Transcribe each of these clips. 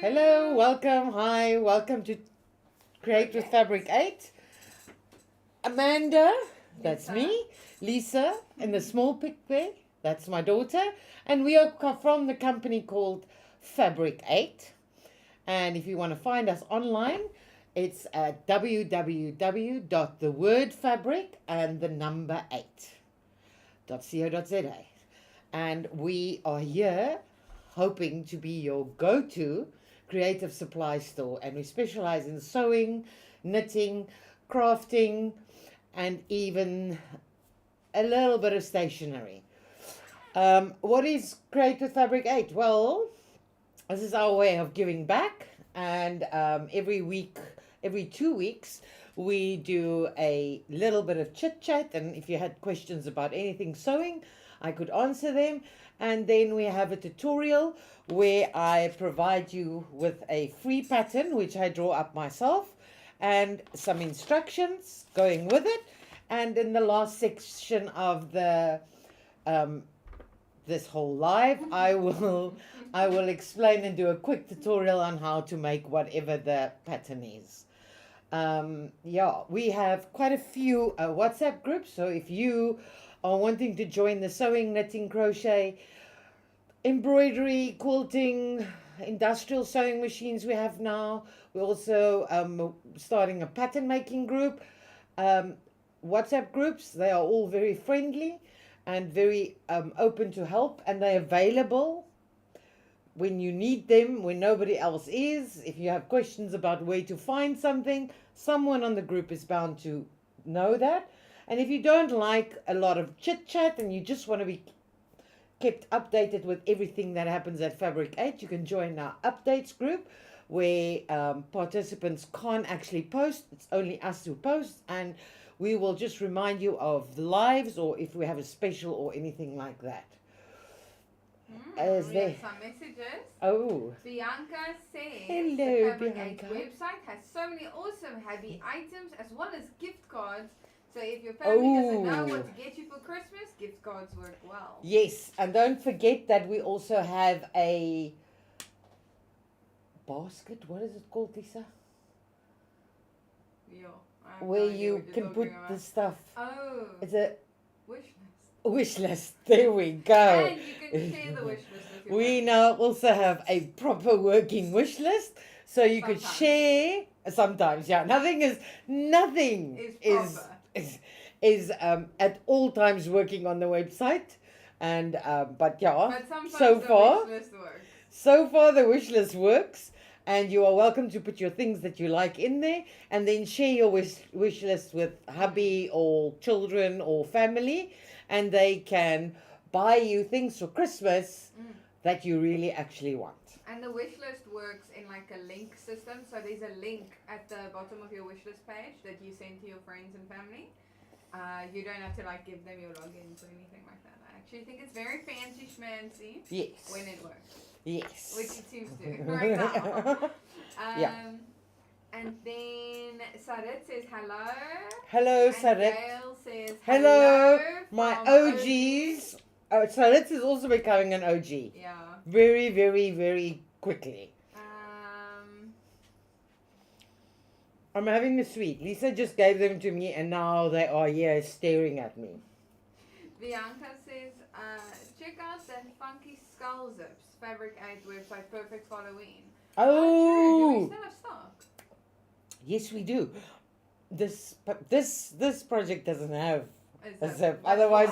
Hello, welcome, hi, welcome to Create with Fabric8. Amanda, that's me. Lisa, in the small pic there, that's my daughter. And we are from the company called Fabric8. And if you want to find us online, it's at www.thewordfabric8.co.za. And we are here hoping to be your go-to creative supply store, and we specialize in sewing, knitting, crafting, and even a little bit of stationery. What is Create with Fabric8? Well, this is our way of giving back, and every 2 weeks, we do a little bit of chit-chat, and if you had questions about anything sewing, I could answer them. And then we have a tutorial where I provide you with a free pattern, which I draw up myself, and some instructions going with it. And in the last section of the this whole live, I will explain and do a quick tutorial on how to make whatever the pattern is. We have quite a few WhatsApp groups, so if you are wanting to join the sewing, knitting, crochet, embroidery, quilting, industrial sewing machines we have now. We're also starting a pattern making group. WhatsApp groups, they are all very friendly and very open to help, and they're available when you need them, when nobody else is. If you have questions about where to find something, someone on the group is bound to know that. And if you don't like a lot of chit-chat and you just want to be kept updated with everything that happens at Fabric8, you can join our updates group where participants can't actually post. It's only us who post, and we will just remind you of the lives or if we have a special or anything like that. We have some messages. Oh. Bianca says, hello, the Fabric8 Bianca website has so many awesome happy items as well as gift cards. So if your family doesn't know what to get you for Christmas, gift cards work well. Yes, and don't forget that we also have a basket. What is it called, Lisa? Yeah, where you can put the stuff. Oh. It's a wish list. Wish list. There we go. And you can share the wish list with your We now also have a proper working wish list, so you could share. Sometimes, yeah. Nothing is at all times working on the website, and but so far the wish list works. So far the wish list works, and you are welcome to put your things that you like in there, and then share your wish list with hubby or children or family, and they can buy you things for Christmas that you really actually want. And the wish list works in like a link system. So there's a link at the bottom of your wish list page that you send to your friends and family. You don't have to like give them your logins or anything like that. I actually think it's very fancy schmancy. Yes. When it works. Yes. Which it seems to right now. And then Sarit says hello. Hello, and Sarit. Gail says hello my OGs. Oh, Sarit is also becoming an OG. Yeah. Very, very, very quickly. I'm having a sweet. Lisa just gave them to me, and now they are here staring at me. Bianca says, check out the funky skull zips Fabric8 website, perfect for Halloween. Oh, do we still have stock? Yes, we do. This project doesn't have a zip. Otherwise,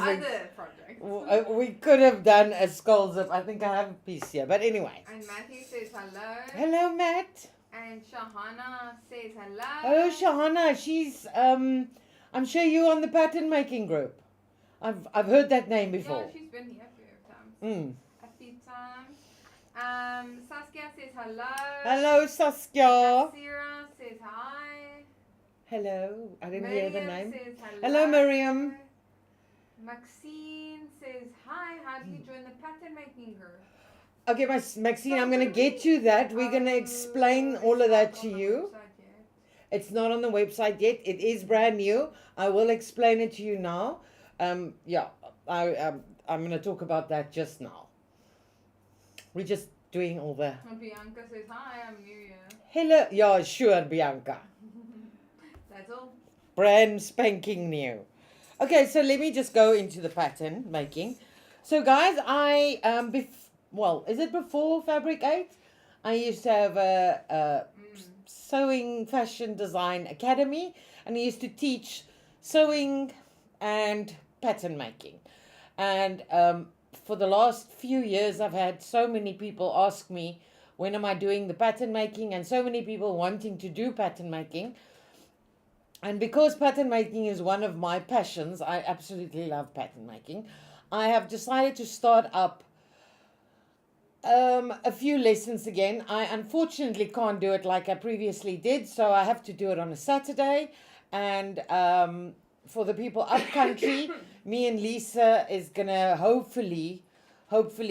we could have done a skull zip. I think I have a piece here, but anyway. And Matthew says hello. Hello, Matt. And Shahana says hello. Oh, Shahana, she's I'm sure you're on the pattern making group. I've heard that name before. Yeah, she's been here a few times. Saskia says hello. Hello, Saskia. Sarah says hi. Hello. I didn't hear the name. Says hello. Hello, Miriam. Maxine says hi. How do you join the pattern making group? Okay, Maxine, I'm going to get to that. We're going to explain all of that to you. It's not on the website yet. It is brand new. I will explain it to you now. I'm going to talk about that just now. We just doing all the... Well, Bianca says, hi, I'm new here. Hello. Yeah, sure, Bianca. That's all. Brand spanking new. Okay, so let me just go into the pattern making. So guys, I is it before Fabric8? I used to have a sewing fashion design academy, and I used to teach sewing and pattern making. And for the last few years, I've had so many people ask me, when am I doing the pattern making? And so many people wanting to do pattern making. And because pattern making is one of my passions, I absolutely love pattern making. I have decided to start up a few lessons again. I unfortunately can't do it like I previously did, so I have to do it on a Saturday. And for the people up country, me and Lisa is gonna hopefully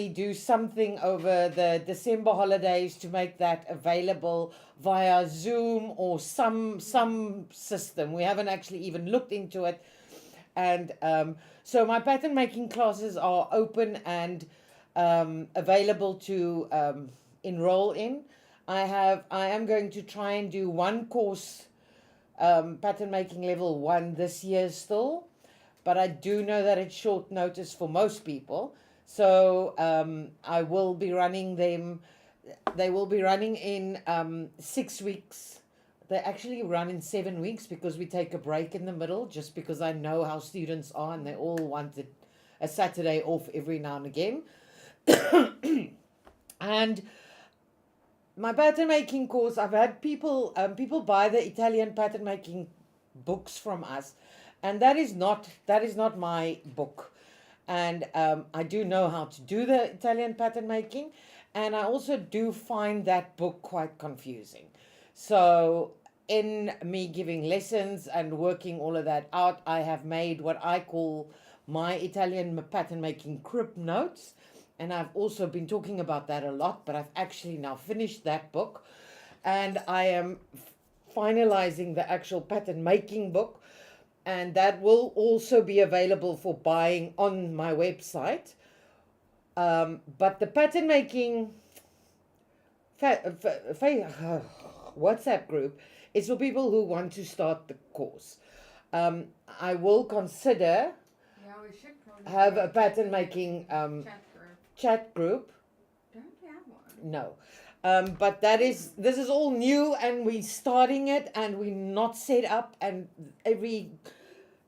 do something over the December holidays to make that available via Zoom or some system. We haven't actually even looked into it. And so my pattern making classes are open and available to enroll in. I am going to try and do one course, pattern making level 1 this year still, but I do know that it's short notice for most people. So I will be running them. They will be running in 6 weeks. They actually run in 7 weeks because we take a break in the middle, just because I know how students are and they all wanted a Saturday off every now and again. And my pattern making course, I've had people buy the Italian pattern making books from us, and that is not my book. And I do know how to do the Italian pattern making, and I also do find that book quite confusing. So in me giving lessons and working all of that out, I have made what I call my Italian pattern making crib notes. And I've also been talking about that a lot, but I've actually now finished that book. And I am finalizing the actual pattern making book. And that will also be available for buying on my website. But the pattern making WhatsApp group is for people who want to start the course. I will consider We should probably have a pattern making chat group. Don't we have one? No. But this is all new, and we're starting it, and we're not set up, and every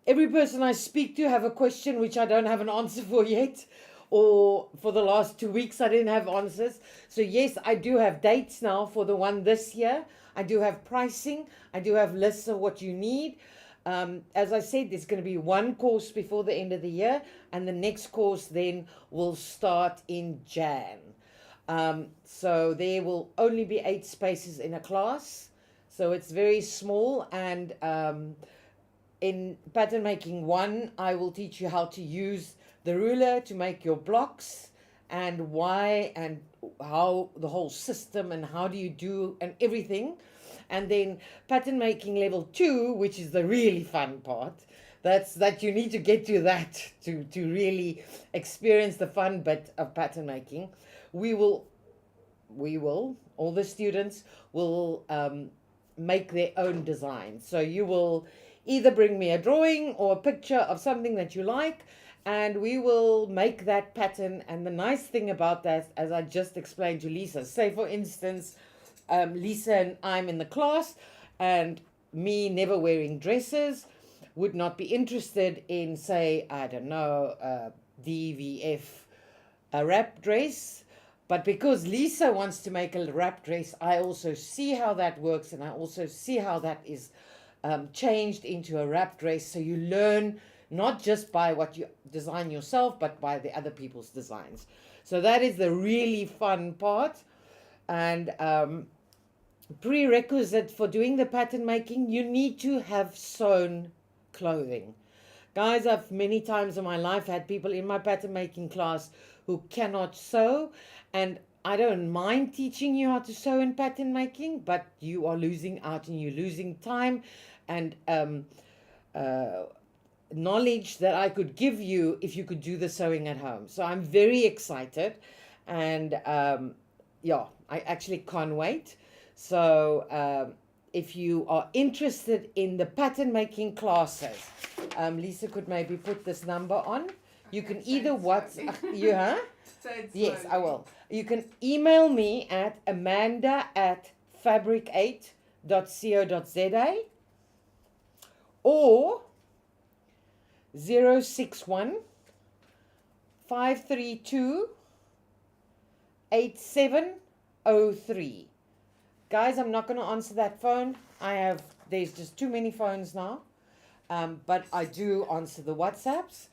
person I speak to have a question which I don't have an answer for yet, or for the last 2 weeks I didn't have answers. So yes, I do have dates now for the one this year. I do have pricing. I do have lists of what you need. As I said, there's going to be one course before the end of the year, and the next course then will start in Jan. So there will only be 8 spaces in a class, so it's very small. And in pattern making 1, I will teach you how to use the ruler to make your blocks, and why and how the whole system, and how do you do, and everything. And then pattern making level 2, which is the really fun part, that you need to get to that to really experience the fun bit of pattern making. We will, all the students will make their own design. So you will either bring me a drawing or a picture of something that you like, and we will make that pattern. And the nice thing about that, as I just explained to Lisa, say for instance, Lisa and I'm in the class, and me never wearing dresses, would not be interested in, say, I don't know, 𝐷𝐉𝐹, a wrap dress. But because Lisa wants to make a wrap dress, I also see how that works, and I also see how that is changed into a wrap dress. So you learn not just by what you design yourself, but by the other people's designs. So that is the really fun part. And prerequisite for doing the pattern making, you need to have sewn clothing. Guys, I've many times in my life had people in my pattern making class who cannot sew, and I don't mind teaching you how to sew in pattern making, but you are losing out, and you're losing time and knowledge that I could give you if you could do the sewing at home. So I'm very excited, and yeah, I actually can't wait. So if you are interested in the pattern making classes, Lisa could maybe put this number on. You Okay, can say either it WhatsApp, slowly. you, huh? Say it Yes, I slowly. will. You can email me at amanda@fabric8.co.za or 061 532 8703. Guys, I'm not going to answer that phone. There's just too many phones now. But I do answer the WhatsApps.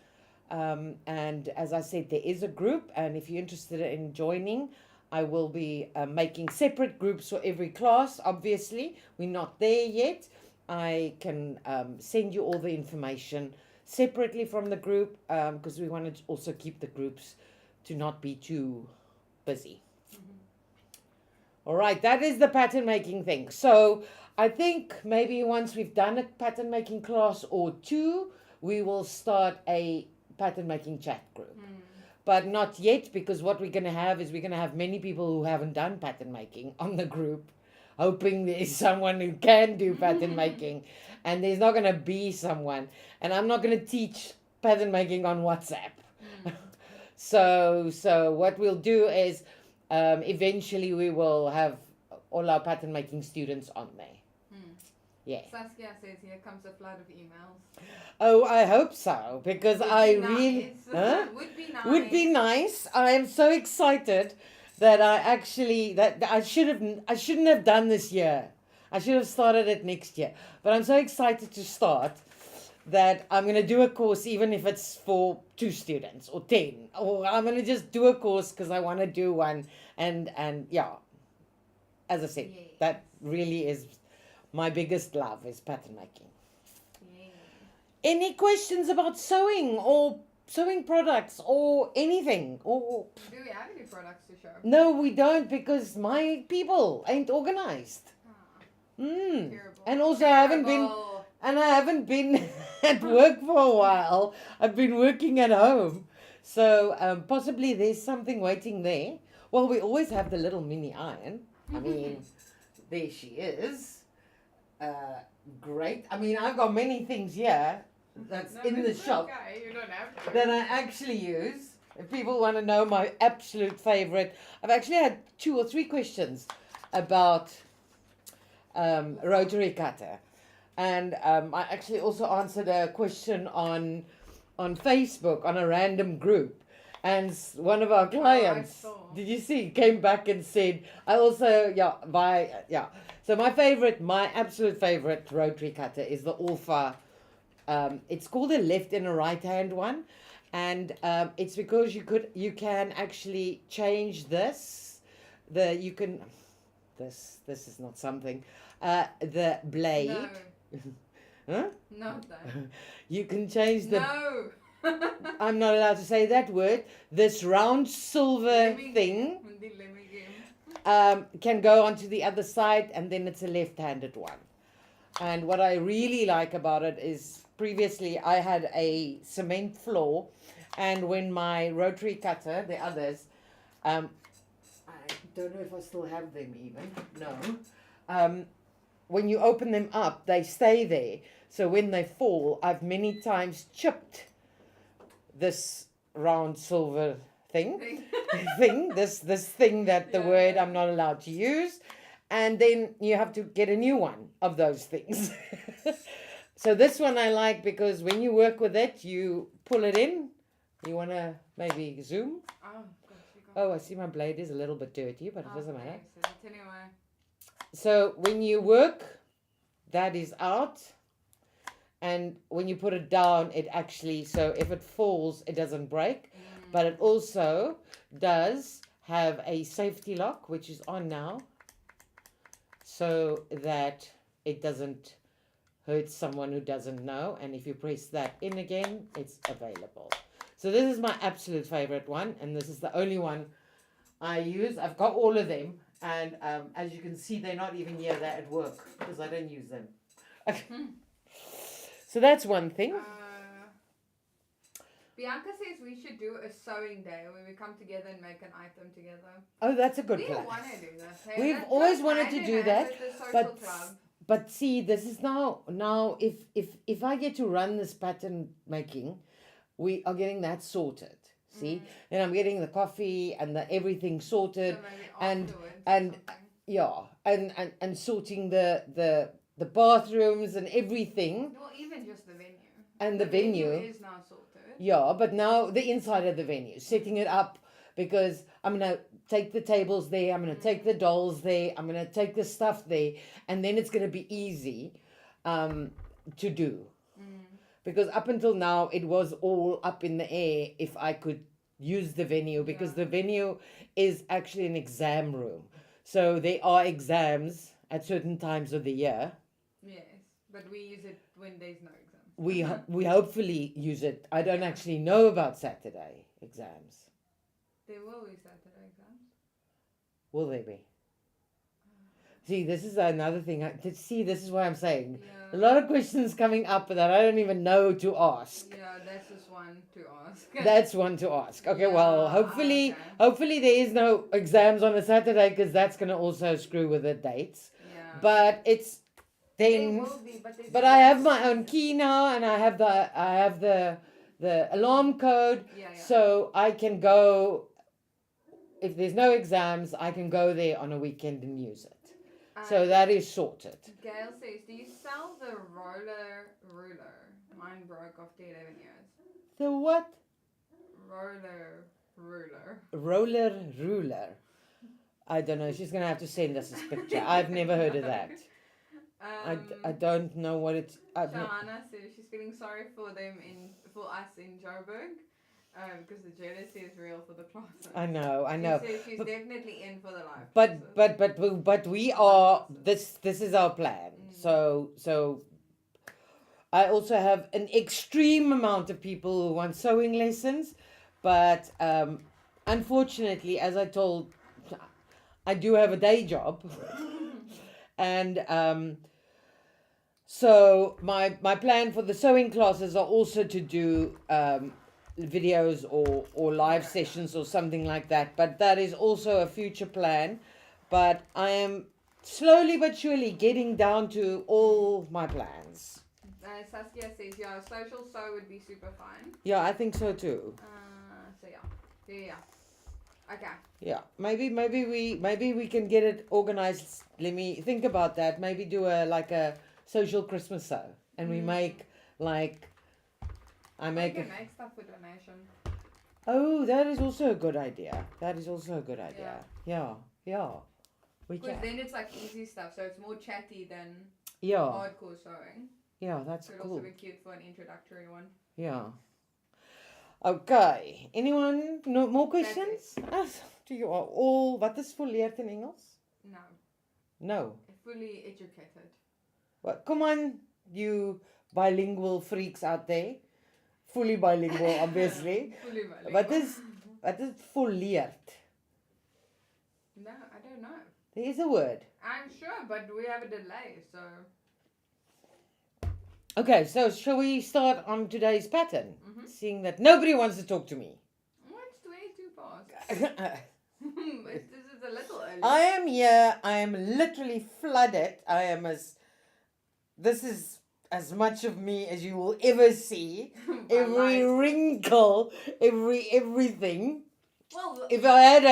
And as I said, there is a group. And if you're interested in joining, I will be making separate groups for every class. Obviously, we're not there yet. I can send you all the information separately from the group because we want to also keep the groups to not be too busy. All right, that is the pattern making thing. So I think maybe once we've done a pattern making class or two, we will start a pattern making chat group. But not yet, because what we're going to have is we're going to have many people who haven't done pattern making on the group, hoping there's someone who can do pattern making, and there's not going to be someone. And I'm not going to teach pattern making on WhatsApp. So what we'll do is eventually we will have all our pattern making students on there. Yeah. Saskia says here comes a flood of emails. Oh, I hope so, because Would I be really nice. huh? Would be nice. Would be nice. I am so excited that I shouldn't have done this year. I should have started it next year. But I'm so excited to start that I'm going to do a course, even if it's for 2 students or 10, or I'm going to just do a course because I want to do one. And yeah, as I said, Yeah. that really is my biggest love is pattern making. Yeah. Any questions about sewing or sewing products or anything? Or Do we have any products to show? no, we don't, because my people ain't organized. Terrible. And also I haven't been at work for a while. I've been working at home. So possibly there's something waiting there. Well, we always have the little mini iron. I mean, there she is. Great. I mean, I've got many things here that's in the shop Okay, you don't have to. that I actually use. If people want to know my absolute favorite, I've actually had 2 or 3 questions about rotary cutter, and I actually also answered a question on Facebook on a random group, and one of our clients, saw. did you see, came back and said, I also So my absolute favorite rotary cutter is the 𝐓𝐈𝐌. It's called a left and a right hand one, and it's because you can actually change this. This is not something. The blade. No. Huh? Not that. You can change the. No. I'm not allowed to say that word. This round silver thing can go onto the other side, and then it's a left-handed one. And what I really like about it is previously I had a cement floor, and when my rotary cutter, the others, I don't know if I still have them even. No. When you open them up, they stay there. So when they fall, I've many times chipped this round silver thing, this thing that the word I'm not allowed to use, and then you have to get a new one of those things. So this one I like because when you work with it, you pull it in. You want to maybe zoom? Oh, I see my blade is a little bit dirty, but it doesn't matter. Anyway. So when you work, that is out. And when you put it down, it actually, so if it falls, it doesn't break. But it also does have a safety lock, which is on now, so that it doesn't hurt someone who doesn't know. And if you press that in again, it's available. So this is my absolute favorite one, and this is the only one I use. I've got all of them, and as you can see, they're not even here. They're at work because I don't use them. So that's one thing. Bianca says we should do a sewing day where we come together and make an item together. Oh, that's a good We plan. want to do that. Hey? We've That always goes wanted hand to in do hand that, with the social but club. but see, this is now if I get to run this pattern making, we are getting that sorted. See, then I'm getting the coffee and the everything sorted, So maybe and afterwards or and something. yeah, and sorting the bathrooms and everything. Well, even just the venue. And the venue is now sorted. Yeah, but now the inside of the venue, setting it up, because I'm going to take the tables there, I'm going to take the dolls there, I'm going to take the stuff there, and then it's going to be easy to do. Because up until now, it was all up in the air if I could use the venue, because the venue is actually an exam room. So there are exams at certain times of the year. Yes, but we use it when there's no exam. We hopefully use it. I don't actually know about Saturday exams. There will be Saturday exams. Will they be? See, this is another thing. This is what I'm saying. Yeah. A lot of questions coming up that I don't even know to ask. Yeah, that's just one to ask. That's one to ask. Okay, Yeah, well, hopefully there is no exams on a Saturday, because that's going to also screw with the dates. Yeah. But it's There then. will be, But I have my own key now, and I have the alarm code, Yeah. so I can go. If there's no exams, I can go there on a weekend and use it. So that is sorted. Gail says, do you sell the roller ruler? Mine broke after 11 years. The what? Roller ruler. Roller ruler. I don't know. She's gonna have to send us this picture. I've never heard of that. I don't know what it's. Shahana says she's feeling sorry for us in Joburg. Because the jealousy is real for the classes. I know. She says she's definitely in for the live. But we are. This is our plan. So I also have an extreme amount of people who want sewing lessons, but unfortunately, as I told, I do have a day job, and so my plan for the sewing classes are also to do videos or live sessions or something like that, but that is also a future plan. But I am slowly but surely getting down to all my plans. Saskia says, yeah, social sew would be super fun. Yeah, I think so too. So yeah. Okay. Yeah, maybe we can get it organized. Let me think about that. Maybe do a social Christmas sew, and we make I make stuff for donation. Oh, that is also a good idea. Yeah. We Because can. then it's like easy stuff, so it's more chatty than Yeah. hardcore sewing. Yeah, that's So it'd cool. also be cute for an introductory one. Yeah. Okay. Anyone? No more questions? Do you are all wat is volleerd in Engels? No. No. Fully educated. What? Come on, you bilingual freaks out there. Fully bilingual, obviously. Fully bilingual. Wat is volleerd? No, I don't know. There is a word. I'm sure, but we have a delay, so... Okay, so shall we start on today's pattern? Mm-hmm. Seeing that nobody wants to talk to me. It's way too fast. This is a little early. I am here. I am literally flooded. This is as much of me as you will ever see. Every wrinkle, everything. Well, If I had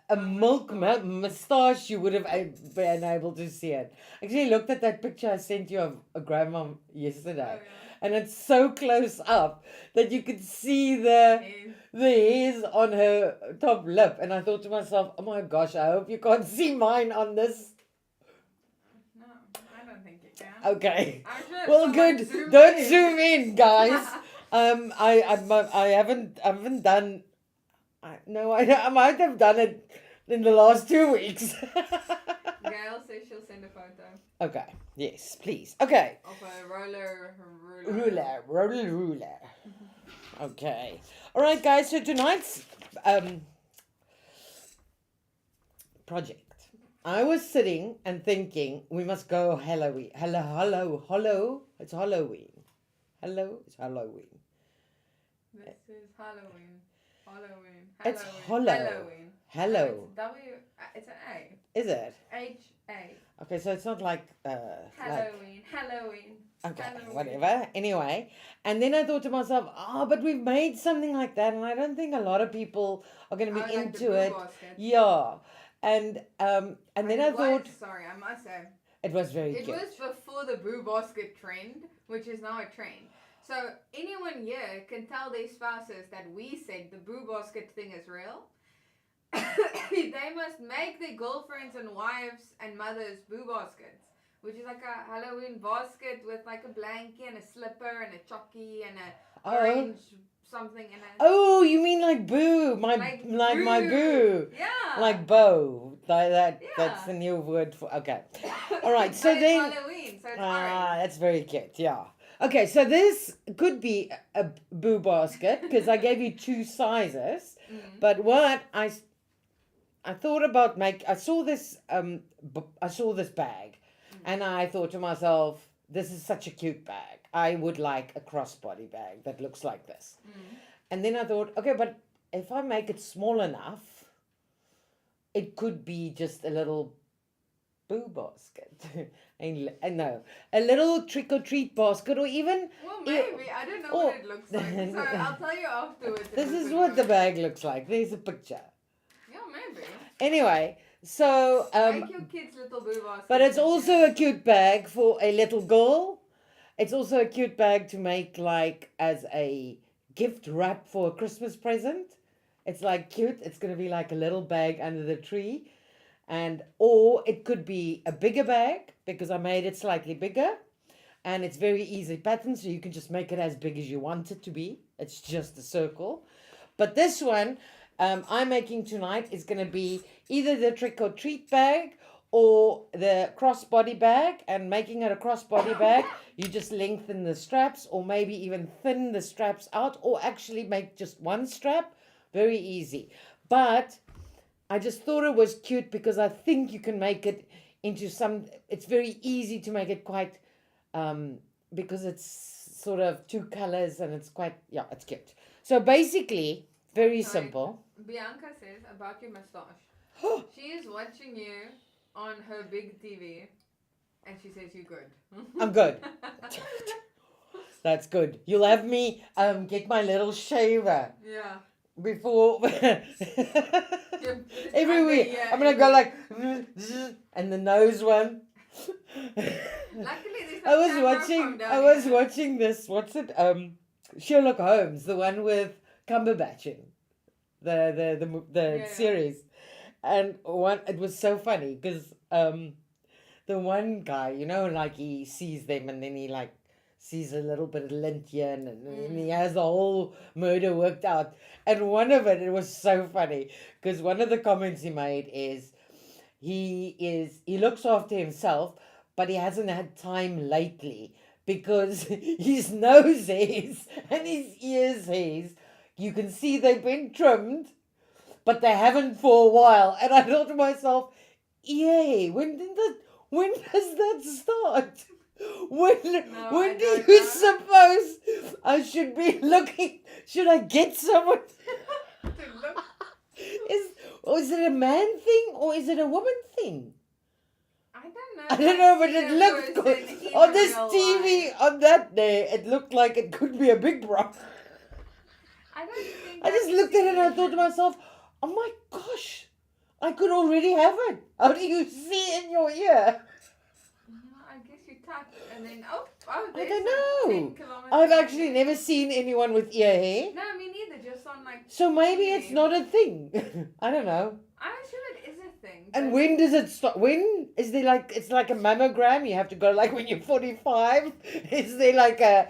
a milk moustache, you would have been able to see it. Actually, looked at that picture I sent you of a grandma yesterday. And it's so close up that you could see the hairs on her top lip. And I thought to myself, oh my gosh, I hope you can't see mine on this. No, I don't think you can. Okay. I'm sure Well, someone good. Don't in. zoom in, guys. I haven't done. I might have done it in the last 2 weeks. Gail says she'll send a photo Okay. Yes, please. Okay. of a roller. Ruler. Okay. All right, guys. So tonight's project. I was sitting and thinking we must go Halloween. Hello. It's Halloween. Hello. It's Halloween. This is Halloween. Halloween. It's Halloween. hollow. Halloween. Hello. It's an A. Is it? H-A. Okay, so it's not like Halloween. Halloween. okay, Halloween. whatever. Anyway, and then I thought to myself, but we've made something like that, and I don't think a lot of people are going to be Like the into Boo it. Basket. Yeah, and then I thought Sorry, I must say. it was very It cute. was before the Boo Basket trend, which is now a trend. So anyone here can tell their spouses that we said the Boo Basket thing is real. They must make their girlfriends and wives and mothers Boo Baskets, which is like a Halloween basket with like a blankie and a slipper and a chocky and a orange something and a... Oh, you mean like Boo? My Boo. Yeah. Like Bo. That's Yeah. the new word for. Okay. All right. So But then. it's Halloween, so it's orange. That's very cute. Yeah. Okay. So this could be a Boo basket because I gave you two sizes. Mm. But what I thought about I saw this bag, and I thought to myself, this is such a cute bag. I would like a crossbody bag that looks like this. Mm. And then I thought, okay, but if I make it small enough, it could be just a little Boo basket. I know, a little trick or treat basket, or even. Well, maybe. I don't know Oh. what it looks like. So I'll tell you afterwards. This is what the bag looks like. There's a picture. Yeah, maybe. Anyway, so Make your kids little Boo Baskets. but it's also a cute bag for a little girl. It's also a cute bag to make like as a gift wrap for a Christmas present. It's like cute. It's going to be like a little bag under the tree. Or it could be a bigger bag because I made it slightly bigger. And it's very easy pattern, so you can just make it as big as you want it to be. It's just a circle. But this one I'm making tonight is going to be either the trick or treat bag or the crossbody bag. And making it a crossbody bag, you just lengthen the straps or maybe even thin the straps out or actually make just one strap. Very easy. But I just thought it was cute because I think you can make it into it's very easy to make it quite, because it's sort of two colors and it's quite, it's cute. So basically, very simple. Bianca says about your mustache. She is watching you on her big TV and she says you're good. I'm good. That's good. You'll have me get my little shaver. Yeah. Before every week I'm gonna go like and the nose one. Luckily there's I was watching this, what's it, Sherlock Holmes, the one with Cumberbatch in the series, and it was so funny because the one guy, like he sees them and then he like sees a little bit of lint here and he has the whole murder worked out. And one of it was so funny because one of the comments he made is he looks after himself, but he hasn't had time lately because his nose hairs and his ears hairs, you can see they've been trimmed, but they haven't for a while. And I thought to myself, yay, when does that start? When do you suppose I should be looking? Should I get someone to look? Is it a man thing or is it a woman thing? I don't know, but it looked good. On this TV, on that day, it looked like it could be a big bra. I just looked at it and I thought to myself, oh my gosh, I could already have it. How do you see in your ear? I guess you touch and then, oh, I don't know. I've actually never seen anyone with ear hair. No, me neither, just on like... So maybe it's not a thing. I don't know. I'm sure it is a thing. And when does it start? When is there it's like a mammogram? You have to go like when you're 45? Is there like a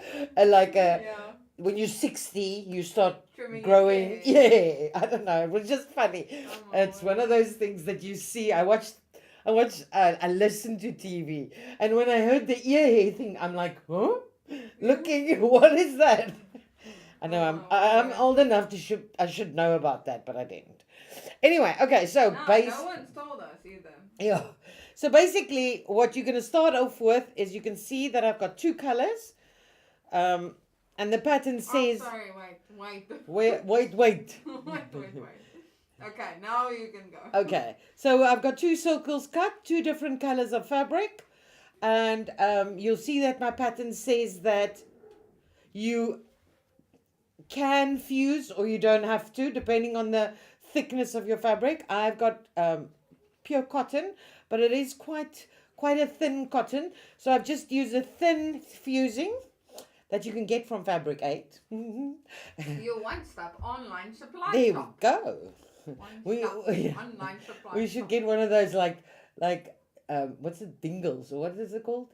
when you're 60 you start trimming growing? Yeah, I don't know. It was just funny. It's one of those things that you see. I listened to TV, and when I heard the ear hair thing, I'm like, huh? Looking, what is that? I know I'm old enough I should know about that, but I didn't. Anyway, okay, so no one's told us either. Yeah. So basically, what you're going to start off with is you can see that I've got two colors. And the pattern says, Oh, sorry, wait. wait. Wait. Okay, now you can go. Okay, so I've got 2 circles cut, 2 different colors of fabric, and you'll see that my pattern says that you can fuse or you don't have to, depending on the thickness of your fabric. I've got pure cotton, but it is quite a thin cotton, so I've just used a thin fusing that you can get from Fabric8. Your one-stop online supply There shop. we go. Online supply We should shop. get one of those like what's it, dingles, or what is it called?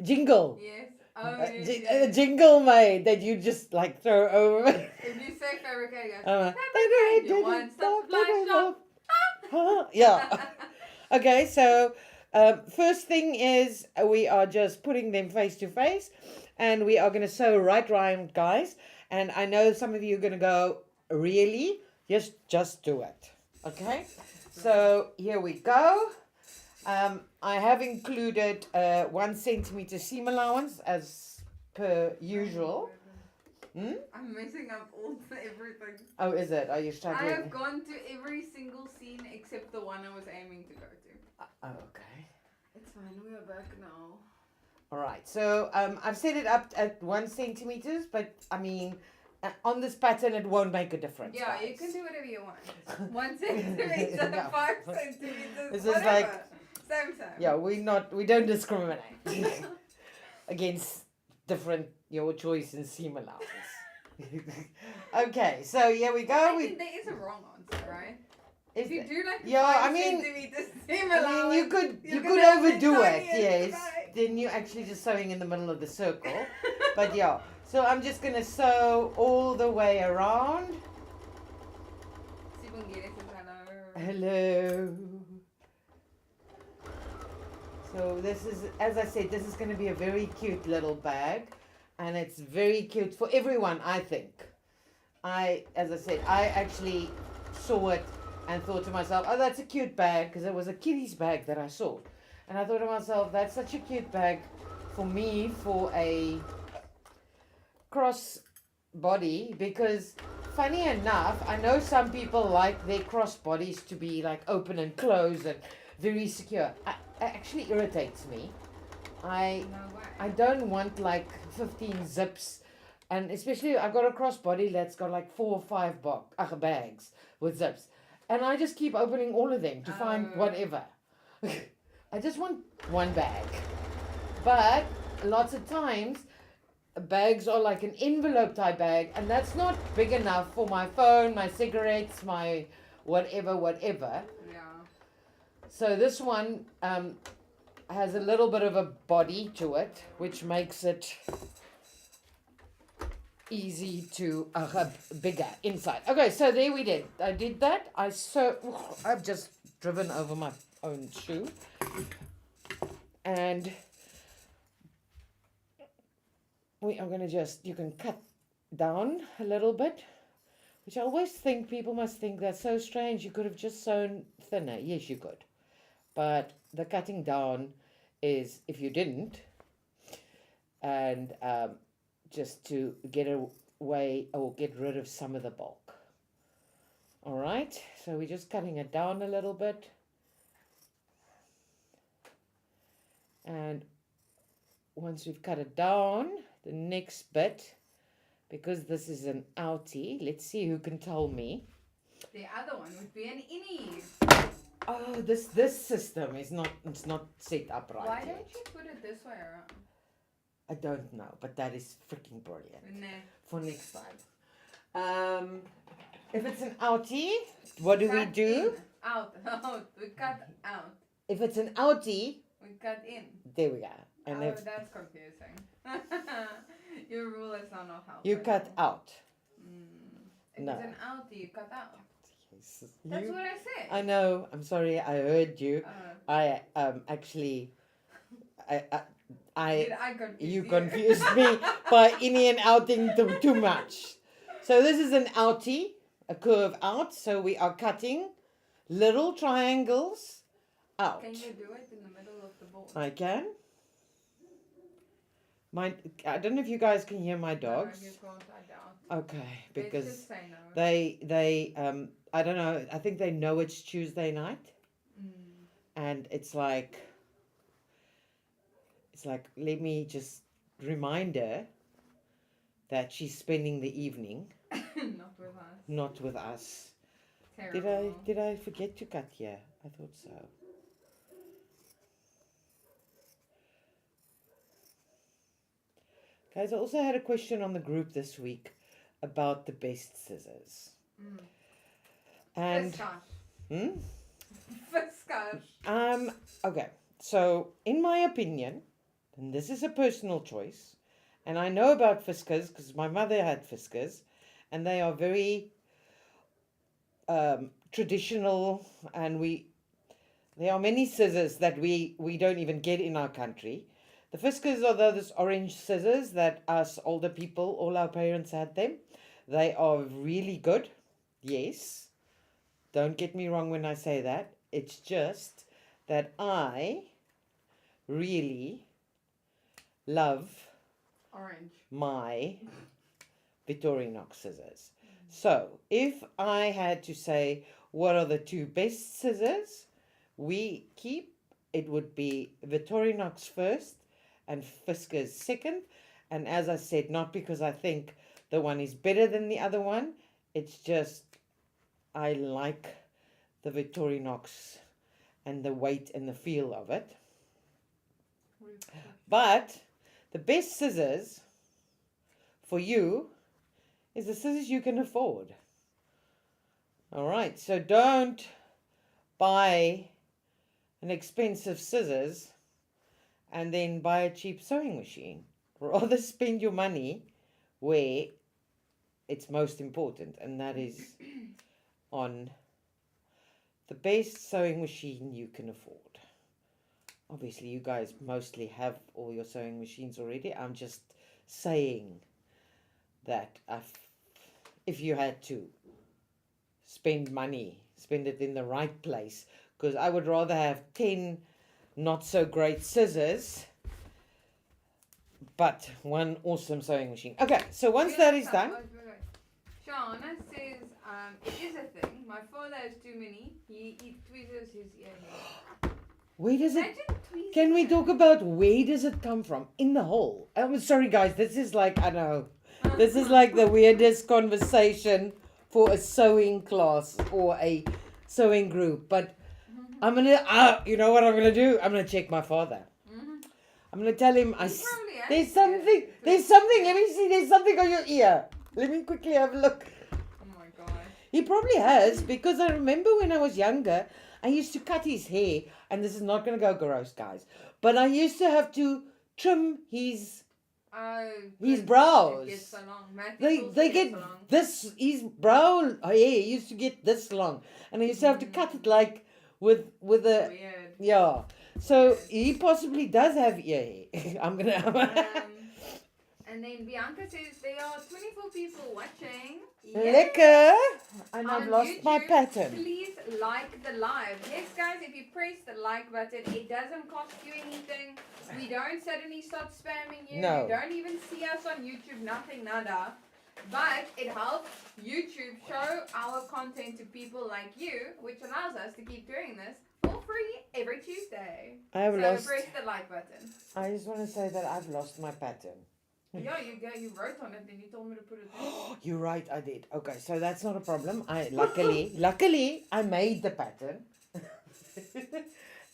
Jingle. Yes. A jingle made that you just like throw over. If you say Fabric8, you go, Fabric8, your one-stop supply shop. Yeah. Okay, so first thing is we are just putting them face to face, and we are going to sew right round, guys. And I know some of you are going to go, really? Just do it. Okay, so here we go. I have included 1 centimeter seam allowance as per usual. I'm messing up everything. Oh, is it? Are you I struggling? have gone to every single scene except the one I was aiming to go to. Okay. It's fine, we are back now. All right. So I've set it up at 1 centimeters, but I mean, on this pattern, it won't make a difference. Yeah, guys. you can do whatever you want. 1 centimeter, Yeah. 5 centimeters, This is whatever. like- Same. Yeah, we don't discriminate against your choice in seam allowance. Okay, so here we go. I think there is a wrong answer, right? If you do like Yeah, 5 I mean- centimeters seam I allowance, mean, you you're could gonna have the overdo it, tiniest yes. bag. Then you're actually just sewing in the middle of the circle. But yeah, so I'm just gonna sew all the way around. Hello. So this is, as I said, this is going to be a very cute little bag, and it's very cute for everyone, I think. As I said, I actually saw it and thought to myself, oh, that's a cute bag, because it was a kiddie's bag that I saw. And I thought to myself, that's such a cute bag for me for a cross body, because funny enough, I know some people like their cross bodies to be like open and closed and very secure. It actually irritates me. I don't want like 15 zips, and especially I've got a crossbody that's got like 4 or 5 bags with zips, and I just keep opening all of them to find whatever. I just want one bag, but lots of times bags are like an envelope type bag, and that's not big enough for my phone, my cigarettes, my whatever. So this one has a little bit of a body to it, which makes it easy to bigger inside. Okay, so there we did. I did that. I've just driven over my own shoe, and we are gonna you can cut down a little bit, which I always think people must think that's so strange. You could have just sewn thinner. Yes, you could. But the cutting down is if you didn't, and just to get away or get rid of some of the bulk. All right, so we're just cutting it down a little bit. And once we've cut it down, the next bit, because this is an outie, let's see who can tell me. The other one would be an innie. Oh, this system is not set up right. Why yet. don't you put it this way around? I don't know, but that is freaking brilliant. Nah. For next time. If it's an outie, what do we do? In. Out. We cut out. If it's an outie, We cut in. there we go. And if that's confusing. Your rule is not helpful. you cut out. If No. it's an outie, you cut out. Yes. That's what I said. I know. I'm sorry. I heard you. I actually. Did I confuse You confused me by innie and outing too much. So this is an outie, a curve out. So we are cutting little triangles out. Can you do it in the middle of the board? I can. I don't know if you guys can hear my No, dogs. you can't, I doubt. Okay, Let's because just say no. they I don't know. I think they know it's Tuesday night, Mm. and it's like let me just remind her that she's spending the evening Not with us. not with us. Terrible. Did I forget to cut here? I thought so. Guys, I also had a question on the group this week about the best scissors. Mm. And Fiscash. Fiscash. Okay. So in my opinion, and this is a personal choice, and I know about Fiskars because my mother had Fiskars, and they are very traditional, and there are many scissors that we don't even get in our country. The Fiskars are those orange scissors that us older people, all our parents had them. They are really good. Yes. Don't get me wrong when I say that. It's just that I really love Orange. my Victorinox scissors. So if I had to say what are the two best scissors we keep, it would be Victorinox first and Fiskars second. And as I said, not because I think the one is better than the other one. It's just I like the Victorinox and the weight and the feel of it. But the best scissors for you is the scissors you can afford. All right, so don't buy an expensive scissors and then buy a cheap sewing machine. Rather spend your money where it's most important, and that is on the best sewing machine you can afford. Obviously, you guys mostly have all your sewing machines already. I'm just saying that if you had to spend money, spend it in the right place, because I would rather have 10 not so great scissors but one awesome sewing machine. Okay, so once that is done, Shauna says, it is a thing. My father has too many. He tweezers his ear. where does it? Imagine tweezers. Can we talk about where does it come from? In the hole. I'm sorry, guys. This is like I know. This is like the weirdest conversation for a sewing class or a sewing group. But I'm gonna. You know what I'm gonna do? I'm gonna check my father. I'm gonna tell him there's something. There's something. Let me see. There's something on your ear. Let me quickly have a look. Oh my god. He probably has, because I remember when I was younger, I used to cut his hair, and this is not going to go gross, guys, but I used to have to trim his brows. It gets so long. They get so long. this, his brow hair used to get this long, and I used to have to cut it like with a, Weird. yeah. So he possibly does have ear hair. I'm going to... And then Bianca says there are 24 people watching. Lekker! And On I've lost YouTube, my pattern. Please like the live. Yes, guys, if you press the like button, it doesn't cost you anything. We don't suddenly start spamming you. No. You don't even see us on YouTube, nothing, nada. But it helps YouTube show our content to people like you, which allows us to keep doing this for free every Tuesday. Press the like button. I just want to say that I've lost my pattern. Yeah, you wrote on it, then you told me to put it there. You're right, I did. Okay, so that's not a problem. Luckily, I made the pattern.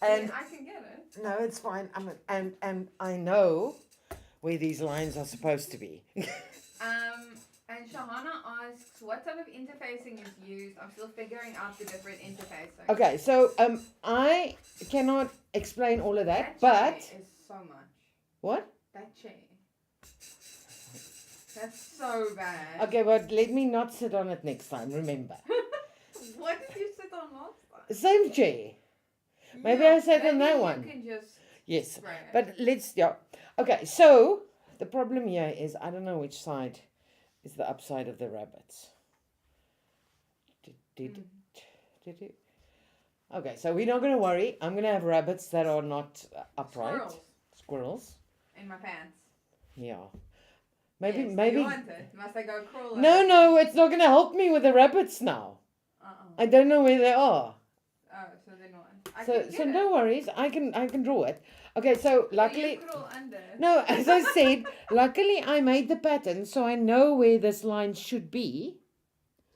And I can get it. no, it's fine. And I know where these lines are supposed to be. And Shahana asks, what type of interfacing is used? I'm still figuring out the different interfacing. Okay, so I cannot explain all of that, That but chair is so much. what? That chair. That's so bad. Okay, but let me not sit on it next time. Remember, What did you sit on last time? same chair. Maybe I sat on that one. You can just Yes, spray it. but yeah. Okay, so the problem here is I don't know which side is the upside of the rabbits. Okay, so we're not going to worry. I'm going to have rabbits that are not upright. Squirrels Squirrels. in my pants. Yeah. Yes, do Maybe. you want it? Must I go crawl? No, it's not going to help me with the rabbits now. I don't know where they are. Oh, so they're not. So no worries. I can draw it. Okay, so luckily. So you crawl under. No, as I said, luckily I made the pattern, so I know where this line should be.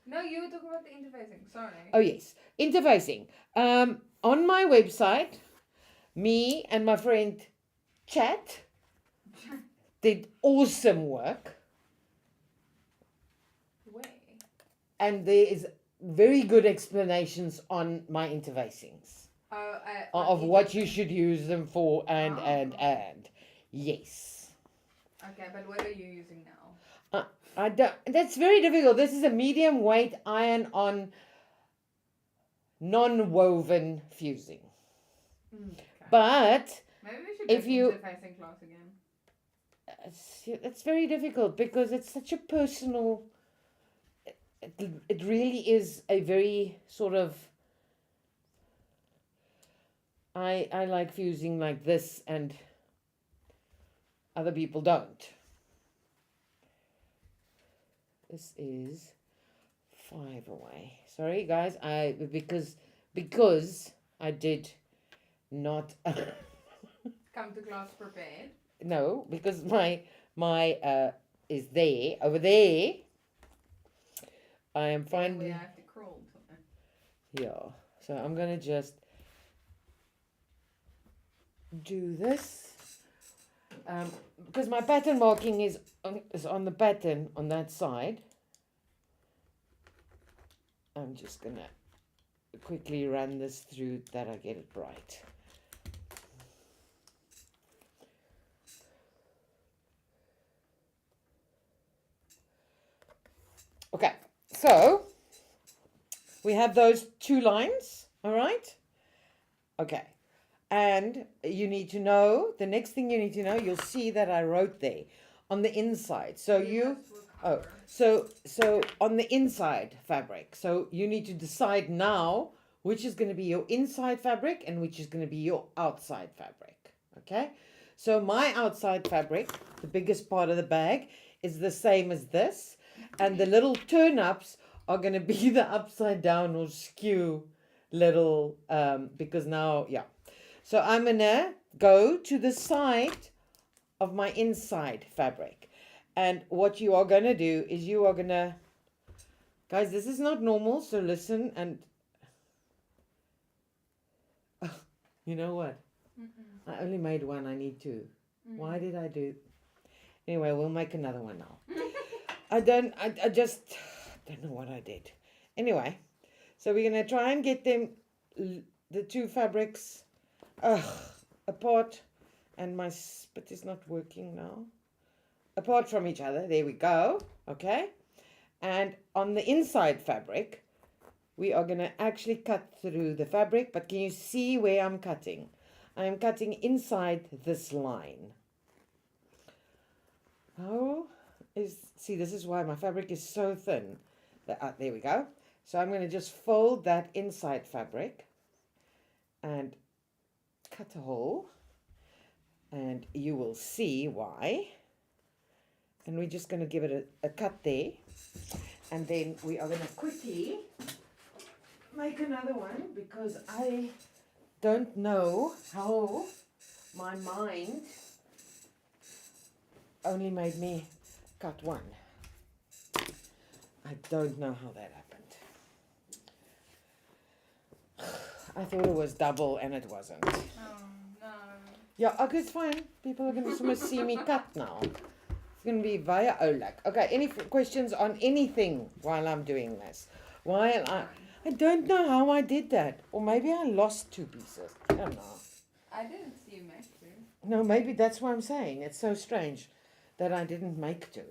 No, you were talking about the interfacing. Sorry. Oh yes, interfacing. On my website, me and my friend Chat did awesome work, Where? and there is very good explanations on my interfacings of what you should use them for and yes. Okay, but what are you using now? I don't. That's very difficult. This is a medium weight iron-on non-woven fusing. Okay. But Maybe we should if do you interfacing class again. it's very difficult because it's such a personal. It really is a very sort of. I like fusing like this, and other people don't. This is 5 away. Sorry, guys. Because I did not. Come to class prepared. No, because my is there over there. I am finding. We have to crawl to it. Yeah. So I'm gonna just do this. Because my pattern marking is on the pattern on that side. I'm just gonna quickly run this through that I get it right. Okay, so we have those 2 lines, all right? Okay. And you need to know, the next thing you need to know, you'll see that I wrote there on the inside. So so on the inside fabric. So you need to decide now which is going to be your inside fabric and which is going to be your outside fabric. Okay? So my outside fabric, the biggest part of the bag, is the same as this. And the little turn-ups are going to be the upside down or skew little, because now, yeah. So I'm going to go to the side of my inside fabric. And what you are going to do is you are going to... Guys, this is not normal, so listen and... You know what? I only made 1, I need 2. Why did I do... Anyway, we'll make another one now. I just don't know what I did. Anyway, so we're going to try and get them, the 2 fabrics... apart, and my spit is not working now. Apart from each other, there we go. Okay, and on the inside fabric, we are going to actually cut through the fabric. But can you see where I'm cutting? I am cutting inside this line. See, this is why my fabric is so thin. There we go. So I'm going to just fold that inside fabric and cut a hole, and you will see why. And we're just going to give it a cut there, and then we are going to quickly make another one because I don't know how my mind only made me cut 1. I don't know how that happened. I thought it was double and it wasn't. Oh, no. Yeah, okay, it's fine. People are going to see me cut now. It's going to be 𝐕𝐈𝐈. Okay, any questions on anything while I'm doing this? I don't know how I did that. Or maybe I lost 2 pieces. I don't know. I didn't see you make 2. No, maybe that's what I'm saying. It's so strange that I didn't make 2.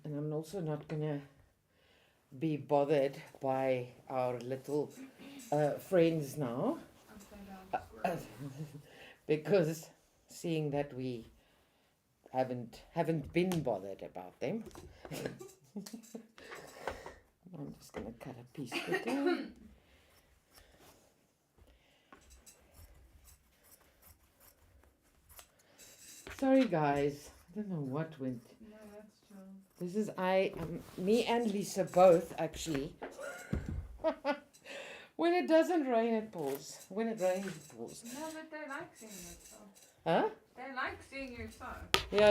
And I'm also not going to be bothered by our little friends now. Because seeing that we haven't been bothered about them. I'm just going to cut a piece quickly. Sorry, guys. I don't know what went. No, that's true. This is me and Lisa both actually. When it doesn't rain, it pours. When it rains, it pours. No, but they like seeing it so. Huh? They like seeing you so. Yeah.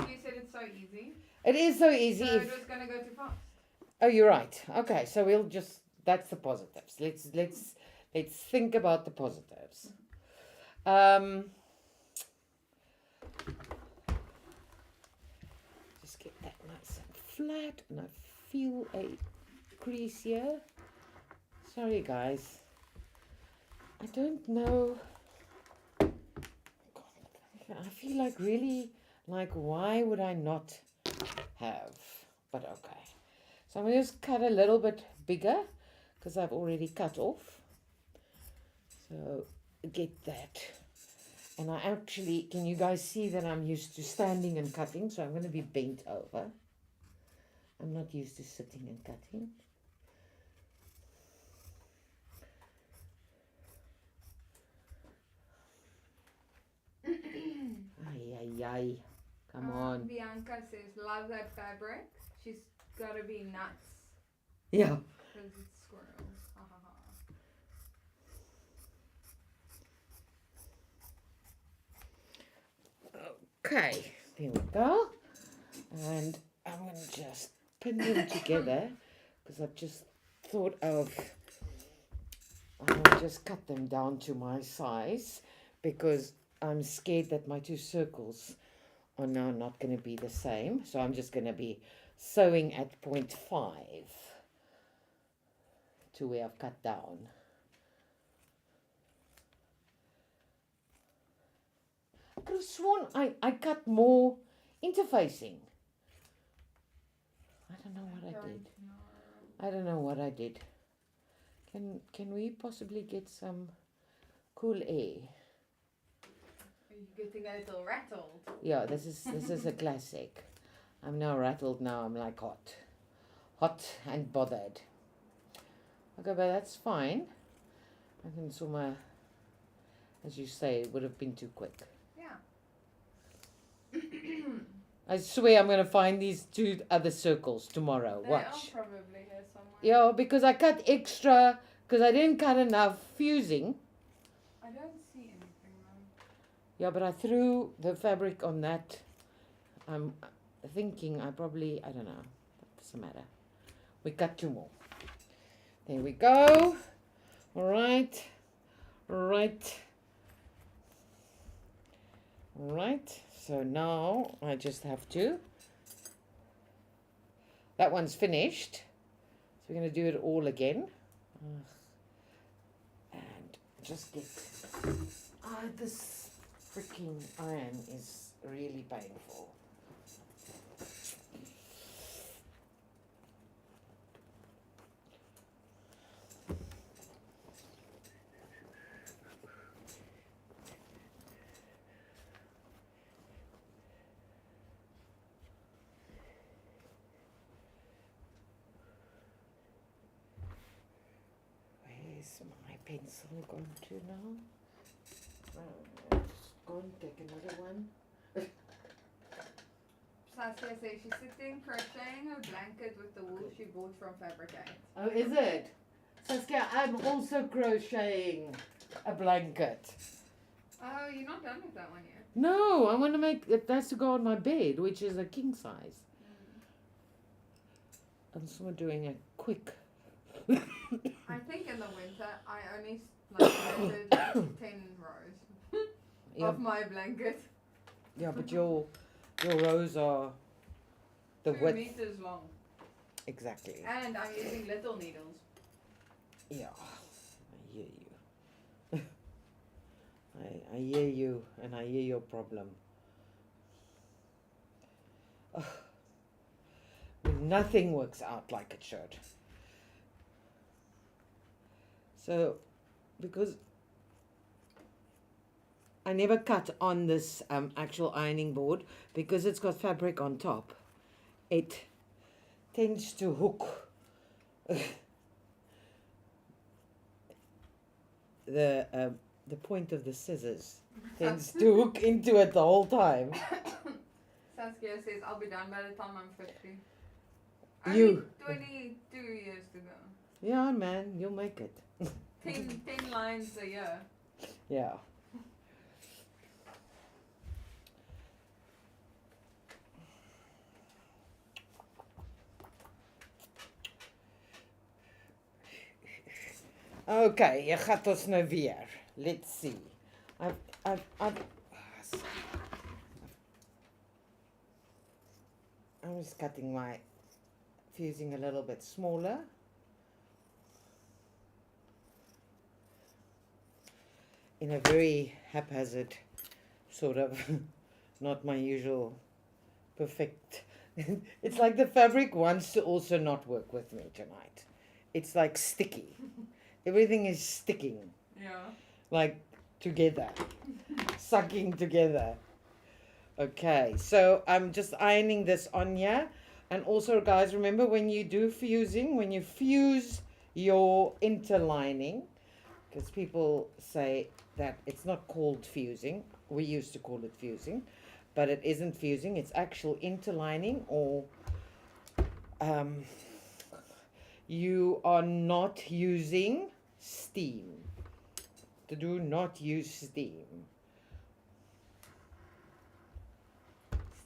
You said it's so easy. It is so easy. So it was gonna go too fast. Oh, you're right. Okay, so we'll just. That's the positives. Let's think about the positives. Just get that nice and flat, and I feel a crease here. Sorry, guys. I don't know. I feel like really, like, why would I not have? But okay. So I'm going to just cut a little bit bigger because I've already cut off. So get that. And I actually, can you guys see that I'm used to standing and cutting? So I'm going to be bent over. I'm not used to sitting and cutting. Ay. Come on. Bianca says, love that fabric. She's gotta be nuts. Yeah. Because it's squirrels. Ha ha ha. Okay, there we go. And I'm going to just pin them together because I've just thought of, I'll just cut them down to my size because I'm scared that my two circles are now not going to be the same. So I'm just going to be sewing at 0.5 to where I've cut down. I could have sworn I cut more interfacing. I don't know what I did. I don't know what I did. Can we possibly get some cool air? Are you getting a little rattled? Yeah, this is a classic. I'm now rattled now. I'm like hot and bothered. Okay, but that's fine. I can zoom, as you say, it would have been too quick. Yeah. I swear I'm going to find these two other circles tomorrow. They Watch. are probably here somewhere. Yeah, because I cut extra, because I didn't cut enough fusing. I don't see anything though. Yeah, but I threw the fabric on that. I'm thinking I don't know. Doesn't matter. We cut two more. There we go. All right. So now I just have to. That one's finished. So we're going to do it all again. And just get. This freaking iron is really painful. Where's my pencil gone to now? Oh, it's gone. Take another one. Saskia says she's sitting crocheting a blanket with the wool she bought from Fabric8. Oh, is it? Saskia, I'm also crocheting a blanket. Oh, you're not done with that one yet? No, I want to make it. That's to go on my bed, which is a king size. I'm sort of doing a quick. I think in the winter I only measured 10 rows of my blanket. Yeah, but your rows are the 2 width. meters long. Exactly. And I'm using little needles. Yeah, I hear you. I hear you, and I hear your problem. Nothing works out like it should. So, because I never cut on this actual ironing board, because it's got fabric on top, it tends to hook the the point of the scissors tends to hook into it the whole time. Saskia says, I'll be done by the time I'm 50. You. Only 22 years to go. Yeah, man, you'll make it. 10 lines a year. Yeah. Okay, je gaat ons nou weer. Let's see. I'm just cutting my fusing a little bit smaller. In a very haphazard sort of, not my usual perfect. It's like the fabric wants to also not work with me tonight. It's like sticky. Everything is sticking. Yeah. Like together. Sucking together. Okay, so I'm just ironing this on here. And also, guys, remember when you do fusing, when you fuse your interlining, because people say that it's not called fusing. We used to call it fusing, but it isn't fusing. It's actual interlining, or you are not using steam. Do not use steam.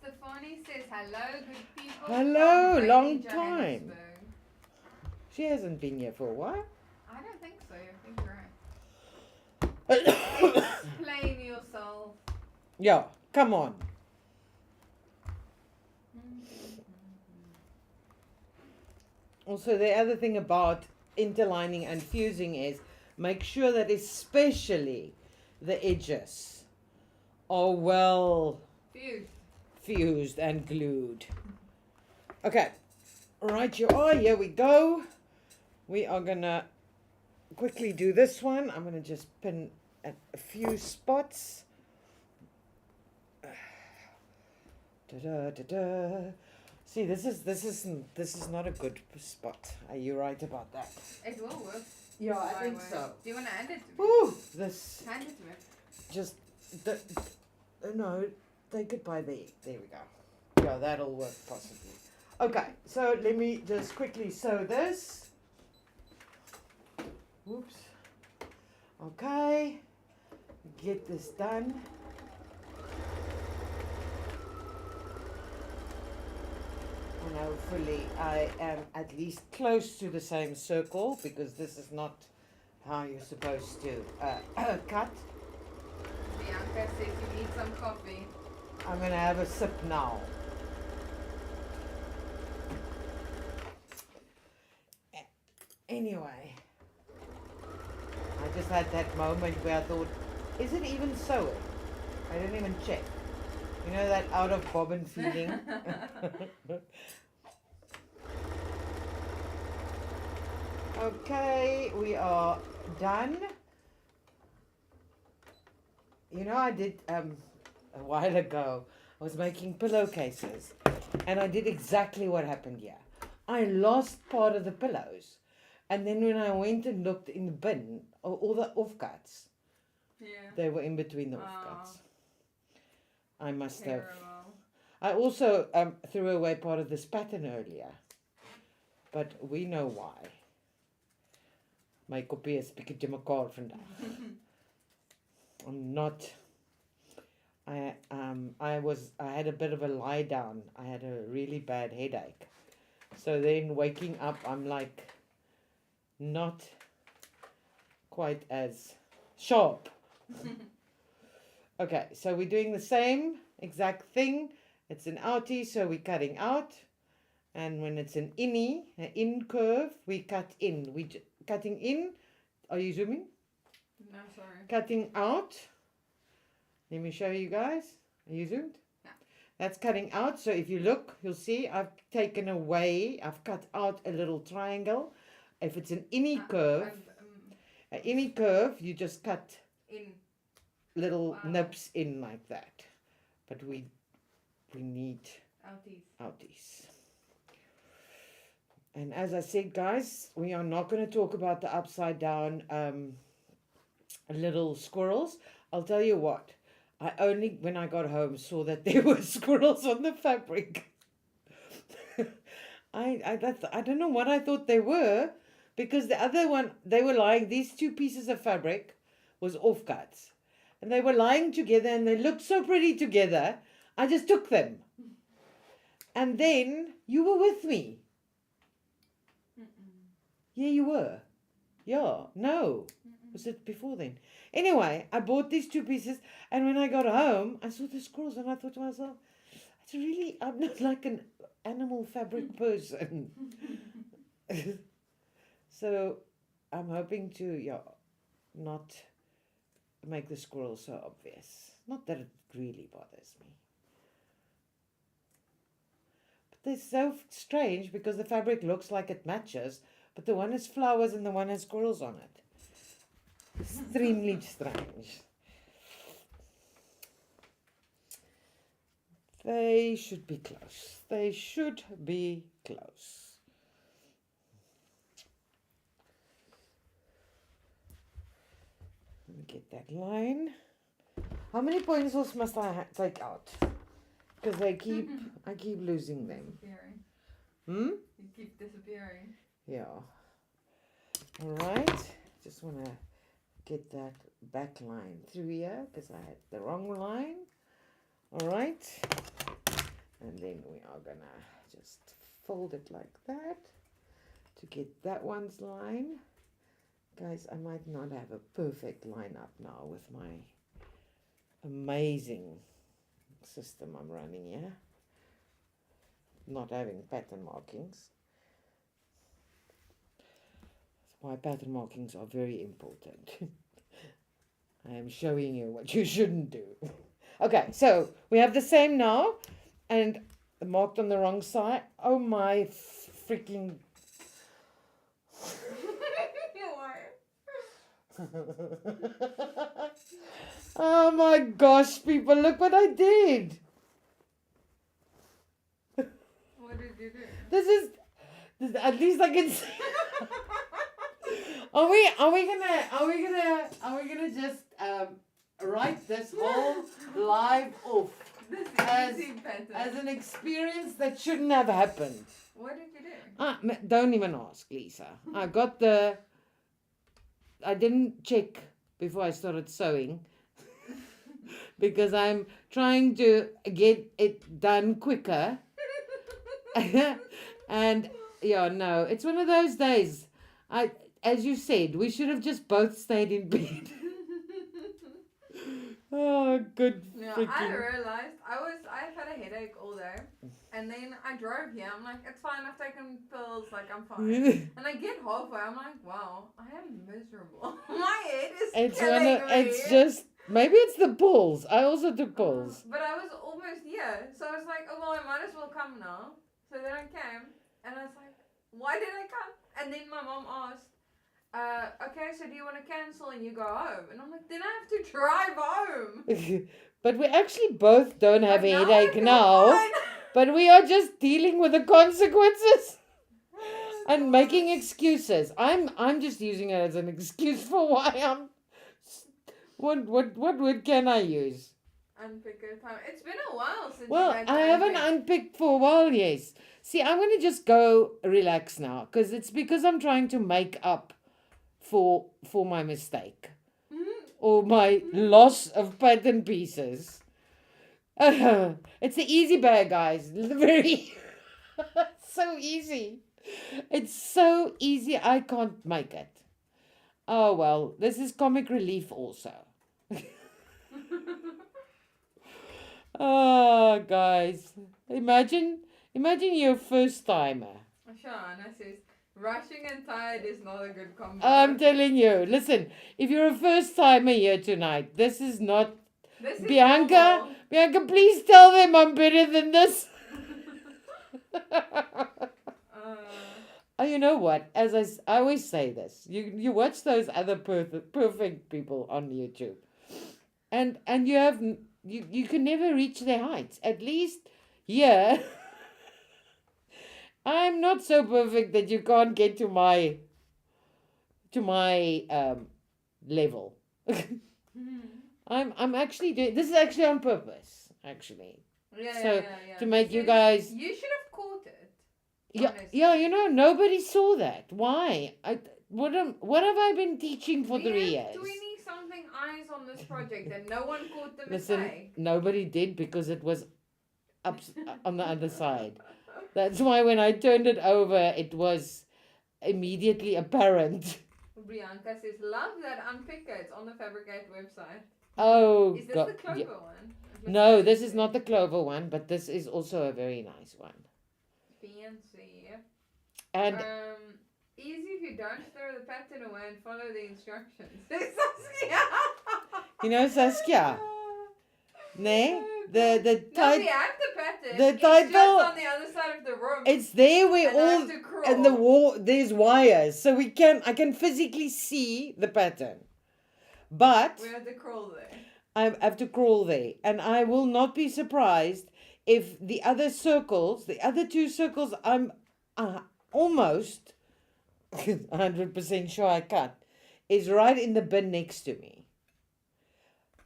Stefani says, hello, good people. Hello, from long rainy time. Johannesburg." She hasn't been here for a while. I don't think so. I think you're right. Explain yourself. Yeah, come on. Also, the other thing about interlining and fusing is make sure that especially the edges are well fused and glued. Okay, right you are. Here we go. We are gonna quickly do this one. I'm gonna just pin at a few spots. Da-da-da-da. See, this is not a good spot. Are you right about that? It will work. Yeah, I By think way. so. Do you want to hand it to me? Ooh, this Hand it to me. just no, take it by there. There we go. Yeah, that'll work possibly. Okay, so let me just quickly sew this. Whoops. Okay, get this done. And hopefully I am at least close to the same circle, because this is not how you're supposed to cut. Bianca says you need some coffee. I'm going to have a sip now. Anyway, I just had that moment where I thought, is it even sewing? I didn't even check. You know that out of bobbin feeling? Okay, we are done. You know, I did a while ago, I was making pillowcases, and I did exactly what happened here. I lost part of the pillows, and then when I went and looked in the bin, all the offcuts, they were in between the offcuts. I must have. I also threw away part of this pattern earlier, but we know why. My kopie is bietjie mekaar vandag. I'm not. I had a bit of a lie down. I had a really bad headache. So then waking up, I'm like not quite as sharp. Okay, so we're doing the same exact thing. It's an outie, so we're cutting out. And when it's an innie, an in curve, we cut in. Cutting in. Are you zooming? No, sorry. Cutting out. Let me show you guys. Are you zoomed? No. That's cutting out. So if you look, you'll see I've taken away, I've cut out a little triangle. If it's an innie curve, an innie curve, you just cut in little nips in like that. But we need outies. And as I said, guys, we are not going to talk about the upside down little squirrels. I'll tell you what. I only, when I got home, saw that there were squirrels on the fabric. I don't know what I thought they were, because the other one, they were lying, these two pieces of fabric was offcuts. And they were lying together and they looked so pretty together. I just took them. And then you were with me. Yeah, you were. Yeah, no. Was it before then? Anyway, I bought these two pieces, and when I got home, I saw the squirrels, and I thought to myself, I'm not like an animal fabric person. So I'm hoping to, not make the squirrels so obvious. Not that it really bothers me. But they're so strange because the fabric looks like it matches, but the one has flowers and the one has squirrels on it. Extremely strange. They should be close. They should be close. Let me get that line. How many pencils must I take out? Because I keep losing them. You keep disappearing. Yeah. All right. Just want to get that back line through here because I had the wrong line. All right. And then we are going to just fold it like that to get that one's line. Guys, I might not have a perfect line up now with my amazing system I'm running here. Not having pattern markings. That's why pattern markings are very important. I am showing you what you shouldn't do. Okay, so we have the same now and marked on the wrong side. Oh my freaking... Oh my gosh, people, look what I did. What did you do? This is at least I can see. Are we gonna just write this whole live off as an experience that shouldn't have happened? What did you do? Don't even ask, Lisa. I didn't check before I started sewing because I'm trying to get it done quicker. And no, it's one of those days. As you said, we should have just both stayed in bed. Oh, good freaking. I realized I've had a headache all day, and then I drove here. I'm like, it's fine. I've taken pills. Like, I'm fine. And I get halfway. I'm like, wow, I am miserable. My head is killing me. It's just maybe it's the pulls. I also took pulls. But I was almost here, so I was like, oh well, I might as well come now. So then I came, and I was like, why did I come? And then my mom asked, okay, so do you want to cancel and you go home? And I'm like, then I have to drive home. But we actually both don't have a headache now. But we are just dealing with the consequences and making excuses. I'm just using it as an excuse for why I'm... What word can I use? Unpick a time. It's been a while since I haven't unpicked for a while, yes. See, I'm going to just go relax now because I'm trying to make up for my mistake or my loss of pattern pieces. It's the easy bag, guys. Very so easy. It's so easy. I can't make it. Oh well, this is comic relief also. Oh, guys, imagine you're a first timer. Shana says, rushing and tired is not a good combo. I'm telling you, listen, if you're a first timer here tonight, this is not... Bianca, normal. Bianca, please tell them I'm better than this. Oh, you know what? As I always say this, you watch those other perfect people on YouTube, and you can never reach their heights. At least here, I'm not so perfect that you can't get to my level. I'm actually doing this is actually on purpose, actually. Yeah, So, yeah. to make you So guys You should have caught it. Yeah, honestly. yeah, nobody saw that. Why? What have I been teaching for We 3 have years? 20-something eyes on this project and no one caught the Listen, mistake. nobody did because it was up on the other side. That's why when I turned it over, it was immediately apparent. Bianca says, love that unpicker. It's on the Fabric8 website. Oh, Is this God. the Clover Yeah. one? It looks No, like this it is not the Clover one, but this is also a very nice one. Fancy. And Easy if you don't throw the pattern away and follow the instructions. Saskia. Saskia, ne? No, The we title, have the pattern. the It's title- just on the other side of the room. it's there where and I all have to crawl. and the wall there's wires, so I can physically see the pattern, but We have to crawl there. I have to crawl there, and I will not be surprised if the other two circles, I'm almost 100% sure I cut, is right in the bin next to me.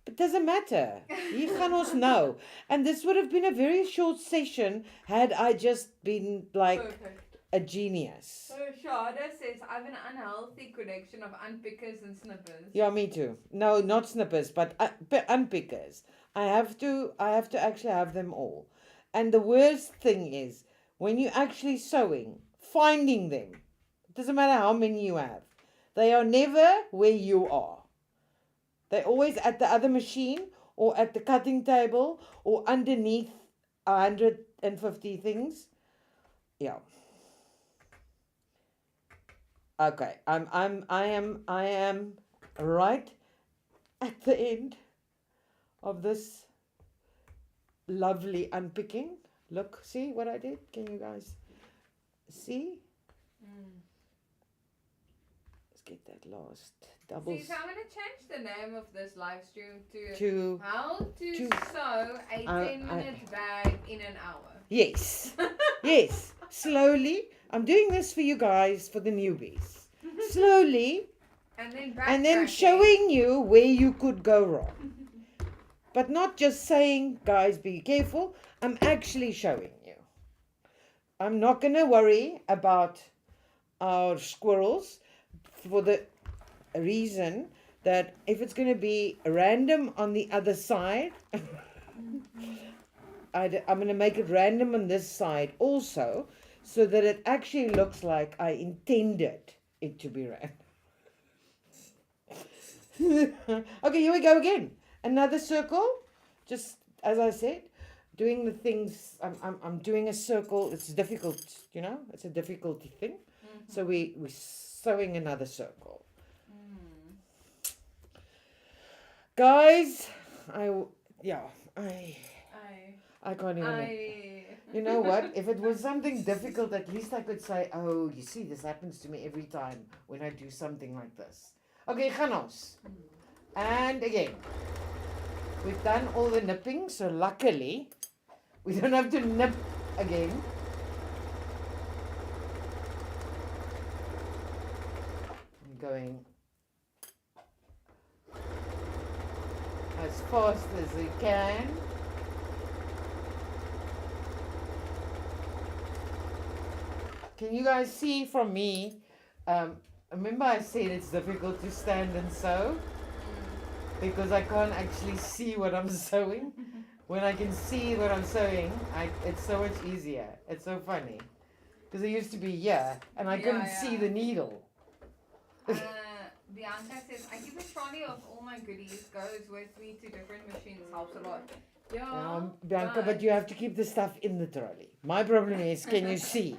It doesn't matter. Hier gaan ons nou. And this would have been a very short session had I just been like Perfect. a genius. So Shada says, I have an unhealthy collection of unpickers and snippers. Yeah, me too. No, not snippers, but unpickers. I have to actually have them all. And the worst thing is, when you're actually sewing, finding them. It doesn't matter how many you have. They are never where you are. They're always at the other machine or at the cutting table or underneath 150 things. Yeah. Okay. I am right at the end of this lovely unpicking. Look, see what I did? Can you guys see? Let's get that last double. See, so I'm going to change the name of this live stream to To How to Sew a 10-minute bag in an hour. yes, yes. Slowly, I'm doing this for you guys, for the newbies. Slowly, And then and then showing you where you could go wrong. But not just saying, guys, be careful. I'm actually showing you. I'm not going to worry about our squirrels for the reason that if it's going to be random on the other side, I'm going to make it random on this side also, so that it actually looks like I intended it to be random. Okay, here we go again. Another circle. Just as I said, doing the things. I'm doing a circle. It's difficult, It's a difficulty thing. Mm-hmm. So we're sewing another circle. Guys, I can't even. You know what? If it was something difficult, at least I could say, oh, you see, this happens to me every time when I do something like this. Okay, gaan ons. And again, we've done all the nipping, so luckily, we don't have to nip again. I'm going as fast as we can. Can you guys see from me? Remember I said it's difficult to stand and sew? Because I can't actually see what I'm sewing. When I can see what I'm sewing, it's so much easier. It's so funny. Because I used to be here and I couldn't see the needle. Bianca says, I keep a trolley of all my goodies, goes with me to different machines, helps a lot. Bianca, but you have to keep the stuff in the trolley. My problem is, can you see?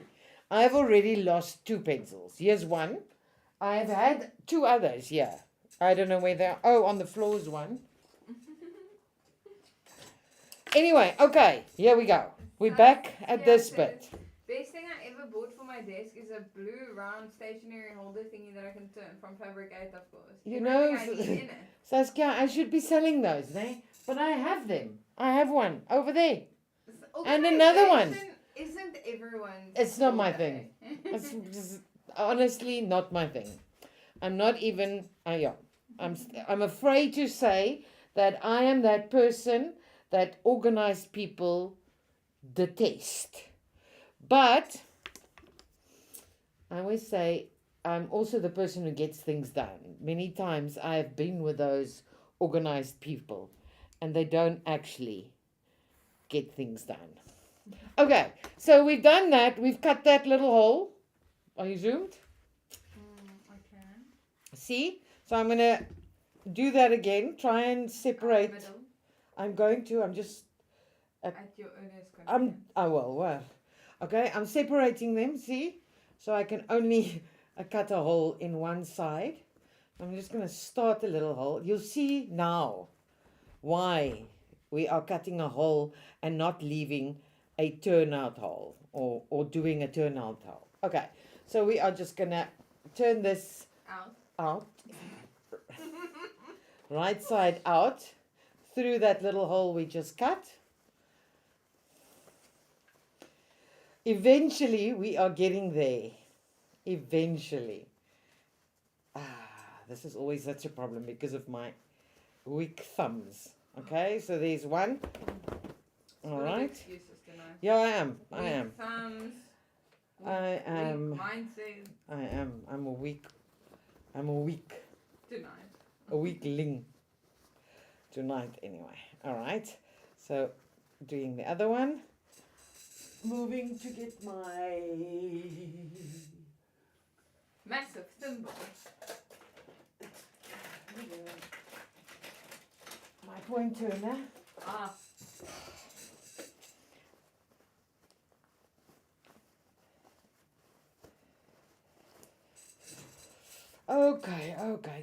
I've already lost 2 pencils. Here's one. I've had 2 others here. I don't know where they are. Oh, on the floor is one. Anyway, okay, here we go. We're back at this bit. Best thing I ever bought for my desk is a blue round stationery holder thingy that I can turn from Fabric8, of course. You know, I need in it. Saskia, I should be selling those, né? But I have them. I have one over there. And another one. Isn't everyone's? It's not my thing. It's just honestly not my thing. I'm not even. Yeah. I'm afraid to say that I am that person that organized people detest. But I always say I'm also the person who gets things done. Many times I have been with those organized people and they don't actually get things done. Okay, so we've done that. We've cut that little hole. Are you zoomed? Okay. See? So I'm going to do that again. Try and separate. Middle. I'm just. At your earliest convenience. Well. Okay, I'm separating them, see? So I can only cut a hole in one side. I'm just going to start a little hole. You'll see now why we are cutting a hole and not leaving a turnout hole or doing a turnout hole. Okay, so we are just going to turn this out, right side out, through that little hole we just cut. Eventually, we are getting there. Eventually. This is always such a problem because of my weak thumbs. Okay, so there's one. All right. Excuses tonight. Yeah, I am. Weak thumbs. I am. Weak mindset. I am. I'm a weak. Tonight. A weakling. Tonight, anyway. All right. So, doing the other one. Moving to get my massive thimble. My point turner. Okay,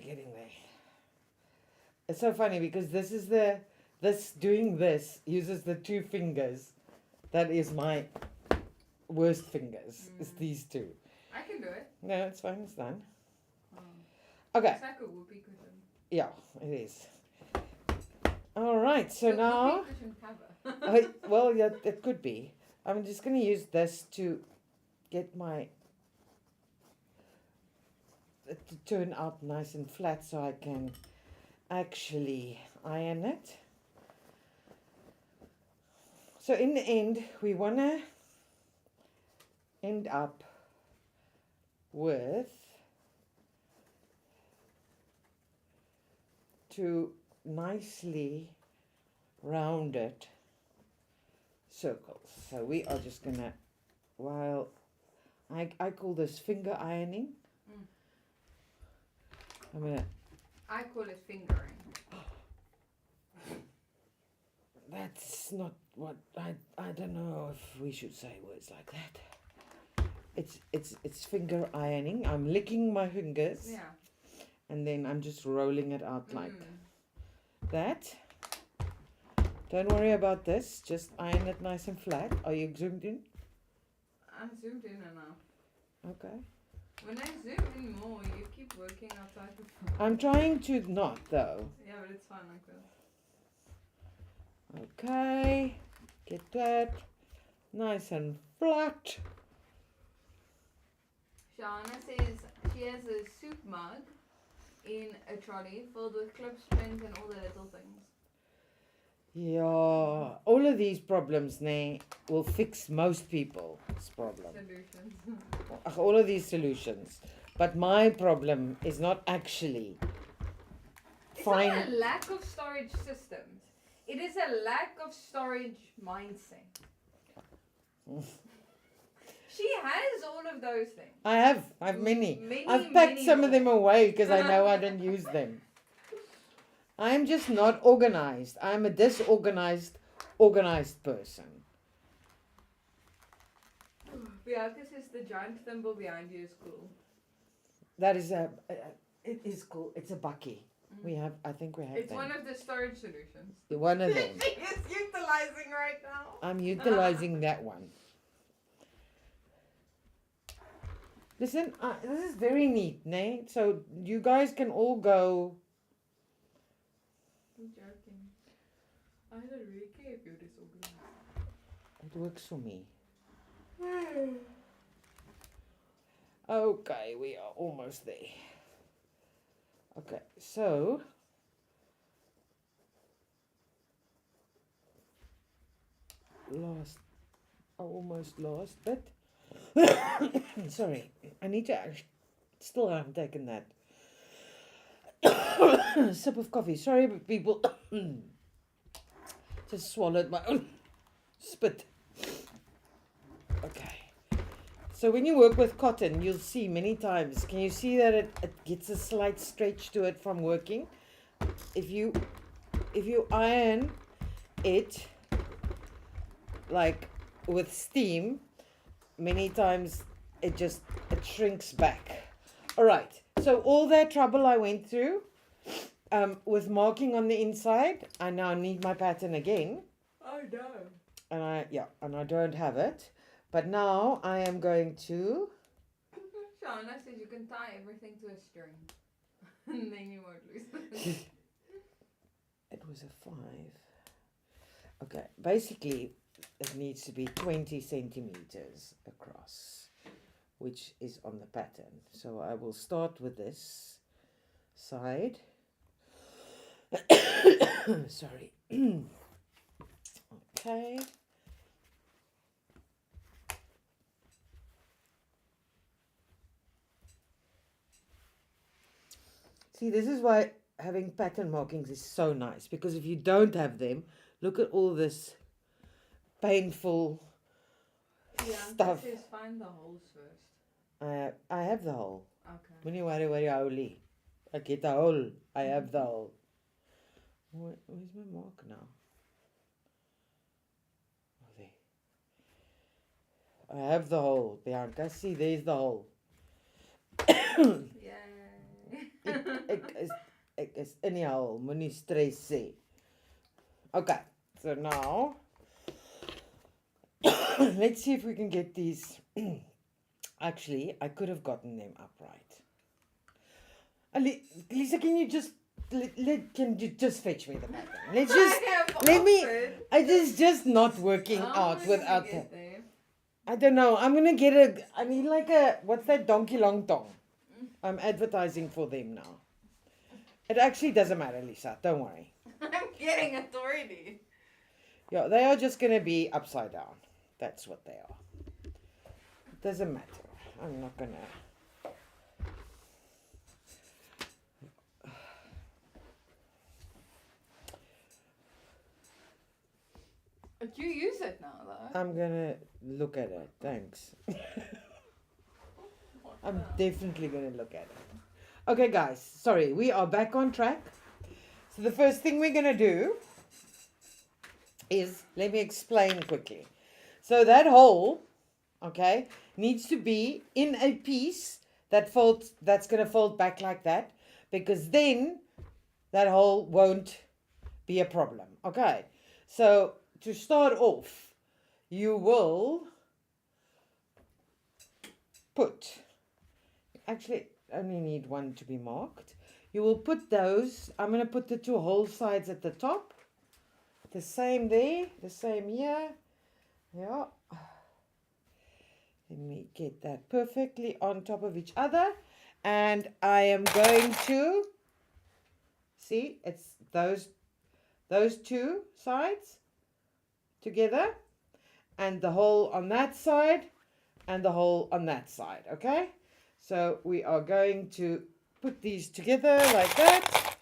getting there. It's so funny because doing this uses the two fingers. That is my worst fingers. It's these two. I can do it. No, it's fine. It's done. Okay. Okay. It's like a whoopee cushion. Yeah, it is. All right. So now. Whoopee cushion cover. Well, yeah, it could be. I'm just going to use this to get my to turn out nice and flat so I can actually iron it. So in the end, we want to end up with two nicely rounded circles. So we are just going to, while I call this finger ironing. I call it fingering. That's not what I don't know if we should say words like that. It's finger ironing. I'm licking my fingers. Yeah. And then I'm just rolling it out like that. Don't worry about this. Just iron it nice and flat. Are you zoomed in? I'm zoomed in enough. Okay. When I zoom in more, you keep working outside the phone. I'm trying to not though. Yeah, but it's fine like this. Okay. Get that nice and flat. Shana says she has a soup mug in a trolley filled with clips, pins, and all the little things. Yeah, all of these problems will fix most people's problem. Solutions. All of these solutions. But my problem is not actually It's not a lack of storage systems. It is a lack of storage mindset. She has all of those things. I have many. I've packed many some of them more. away because I know I don't use them. I'm just not organized. I'm a disorganized, organized person. Bianca says the giant thimble behind you is cool. That is it is cool. It's a bucky. I think we have It's them. one of the storage solutions. One of them. She is utilizing right now. I'm utilizing that one. Listen, this is very neat, né? So you guys can all go. I'm joking. I don't really care if you're disorganized. It works for me. Okay, we are almost there. Okay, so almost last bit. Sorry, I need to actually, still haven't taken that sip of coffee. Sorry, people. Just swallowed my own spit. Okay. So when you work with cotton, you'll see many times. Can you see that it gets a slight stretch to it from working? If you iron it like with steam, many times it shrinks back. All right. So all that trouble I went through with marking on the inside, I now need my pattern again. I know. And I don't have it. But now I am going to... Shana says you can tie everything to a string. And then you won't lose it. It was a 5. Okay, basically it needs to be 20 centimeters across, which is on the pattern. So I will start with this side. Sorry. Okay. See, this is why having pattern markings is so nice, because if you don't have them, look at all this painful stuff. Says find the holes first. I have the hole. Okay. 𝐓𝐈𝐌𝐓𝐿𝐿. I get a hole. I have the hole. Where's my mark now? Oh, there. I have the hole, Bianca. See, there's the hole. Yay. Ek is in die hole. Moenie stress sê. Okay, so now let's see if we can get these. Actually, I could have gotten them upright. Lisa, can you just fetch me the pattern? It is just not working out without that. I don't know. I'm gonna get I need like what's that, donkey long tongue. I'm advertising for them now. It actually doesn't matter, Lisa. Don't worry. I'm getting authority. Yeah, they are just gonna be upside down. That's what they are. It doesn't matter. I'm not gonna. But you use it now, though. I'm gonna look at it. Thanks. I'm definitely gonna look at it. Okay, guys. Sorry, we are back on track. So the first thing we're gonna do is, let me explain quickly. So that hole, okay, needs to be in a piece that's going to fold back like that, because then that hole won't be a problem. Okay, so to start off, you will put, actually only need one to be marked. You will put those, I'm going to put the 2 hole sides at the top. The same there, the same here. Yeah. Let me get that perfectly on top of each other. And I am going to, see, it's those 2 sides together. And the hole on that side and the hole on that side, okay? So we are going to put these together like that.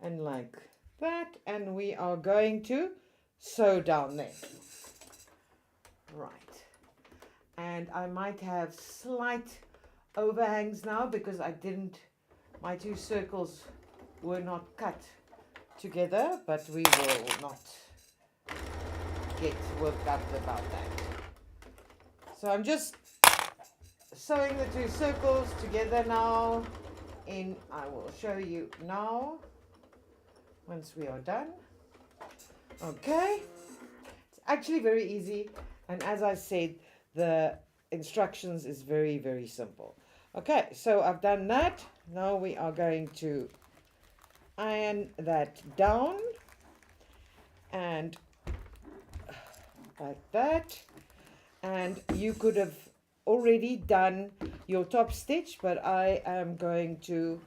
And like that, and we are going to sew down there. Right. And I might have slight overhangs now because my 2 circles were not cut together, but we will not get worked up about that. So I'm just sewing the 2 circles together now, and I will show you now once we are done. Okay, it's actually very easy, and as I said, the instructions is very, very simple. Okay, so I've done that. Now we are going to iron that down, and like that. And you could have already done your top stitch, but I am going to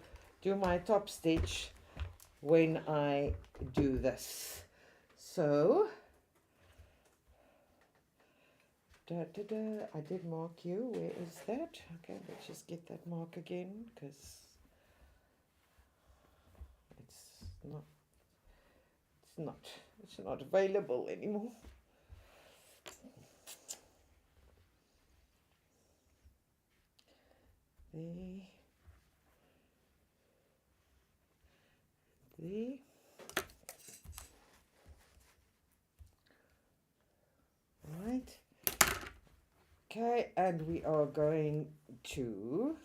do my top stitch when I do this. So I did mark you. Where is that? Okay, let's just get that mark again, because it's not available anymore. There. Right. Okay, and we are going to,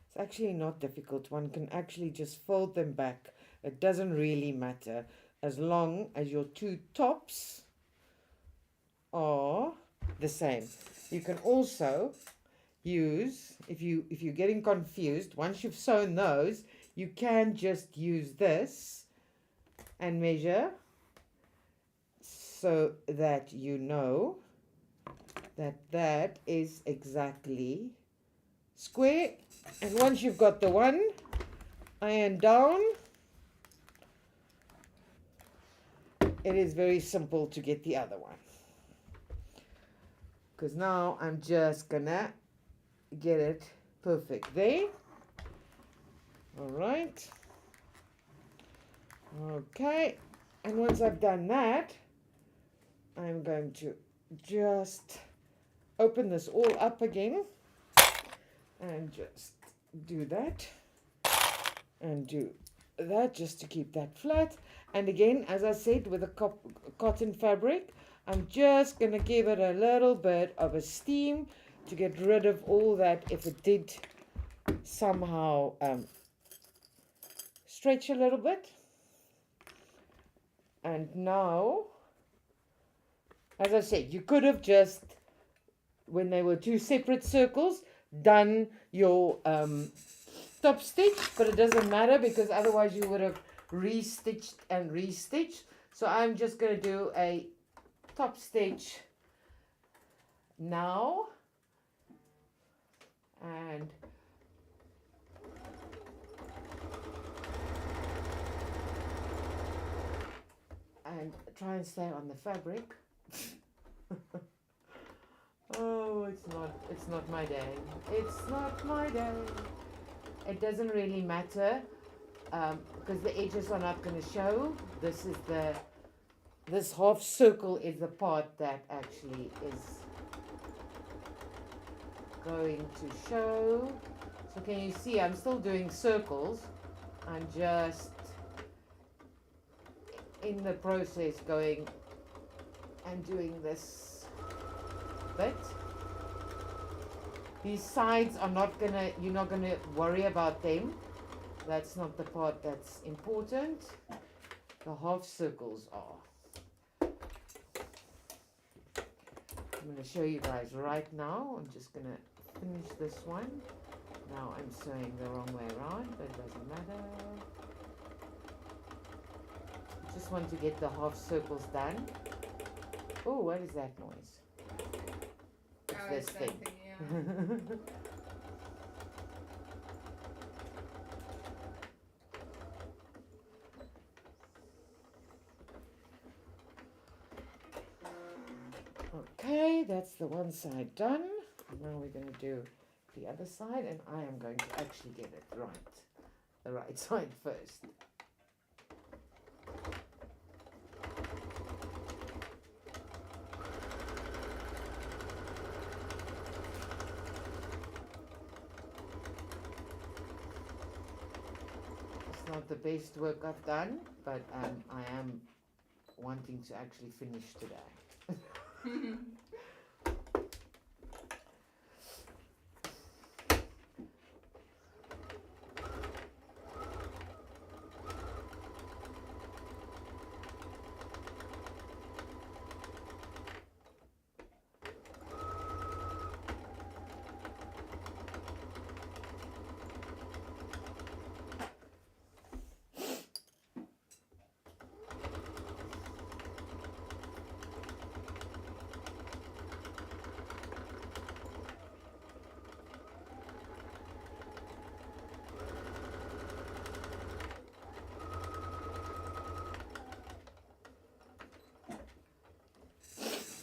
it's actually not difficult. One can actually just fold them back. It doesn't really matter as long as your two tops are the same. You can also use, if you're getting confused, once you've sewn those, you can just use this and measure so that you know that that is exactly square. And once you've got the one, iron down, it is very simple to get the other one. Because now I'm just gonna get it perfect there. All right. Okay. And once I've done that, I'm going to just open this all up again and just do that and do that just to keep that flat. And again, as I said, with a cotton fabric, I'm just going to give it a little bit of a steam to get rid of all that if it did somehow stretch a little bit. And now, as I said, you could have just, when they were two separate circles, done your top stitch, but it doesn't matter because otherwise you would have restitched and restitched. So I'm just going to do a top stitch now and try and stay on the fabric. Oh, it's not my day. It's not my day. It doesn't really matter because the edges are not going to show. This half circle is the part that actually is going to show. So can you see I'm still doing circles. I'm just in the process going and doing this bit. These sides are not gonna, you're not gonna worry about them. That's not the part that's important. The half circles are. I'm going to show you guys right now. I'm just going to finish this one. Now I'm sewing the wrong way around, but it doesn't matter. I just want to get the half circles done. Oh, what is that noise? It's this thing. Yeah. Okay, that's the one side done. Now we're going to do the other side, and I am going to actually get it right, the right side first. It's not the best work I've done, but I am wanting to actually finish today.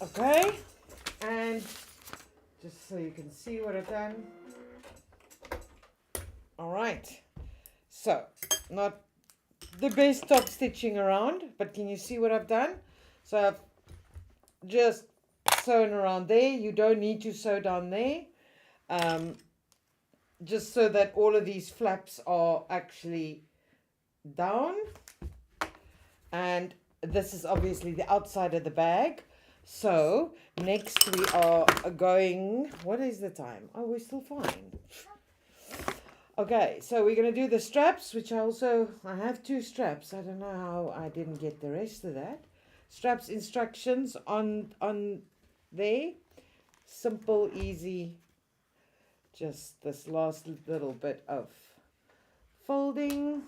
Okay, and just so you can see what I've done. All right, so not the best top stitching around, but can you see what I've done? So I've just sewn around there. You don't need to sew down there, just so that all of these flaps are actually down. And this is obviously the outside of the bag. So next we are going, what is the time? Oh, we're still fine. Okay, so we're going to do the straps, which I have 2 straps. I don't know how I didn't get the rest of that. Straps instructions on there. Simple, easy. Just this last little bit of folding.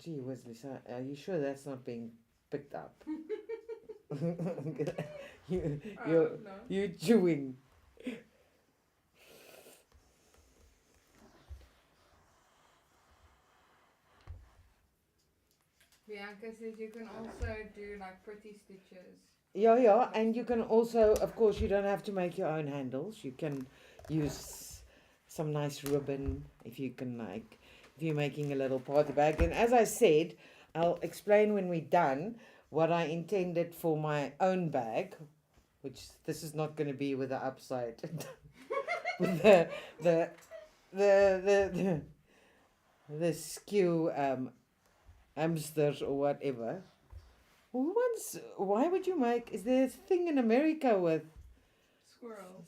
Gee whiz, Lisa, are you sure that's not being picked up? You're chewing. Bianca says you can also do like pretty stitches. Yeah, and you can also, of course, you don't have to make your own handles. You can use some nice ribbon if you're making a little party bag. And as I said, I'll explain when we're done what I intended for my own bag, which this is not going to be with the upside, with the skew hamsters or whatever. Why would you make, is there a thing in America with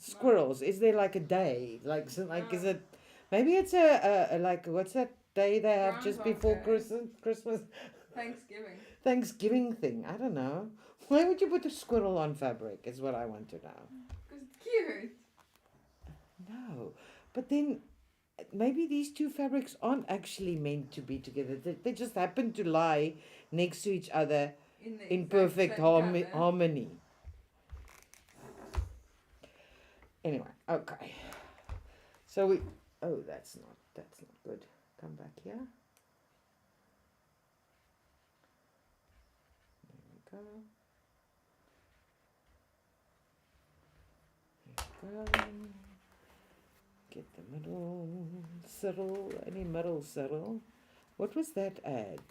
squirrels? No. Is there like a day? Is it, maybe it's a like, what's that day they have just before Christmas? Thanksgiving thing. I don't know. Why would you put a squirrel on fabric is what I want to know. Because it's cute. No. But then maybe these 2 fabrics aren't actually meant to be together. They just happen to lie next to each other in perfect harmony. Anyway, okay. So that's not good. Come back here. There we go. Here we go. Get the middle circle. Any middle circle? What was that ad?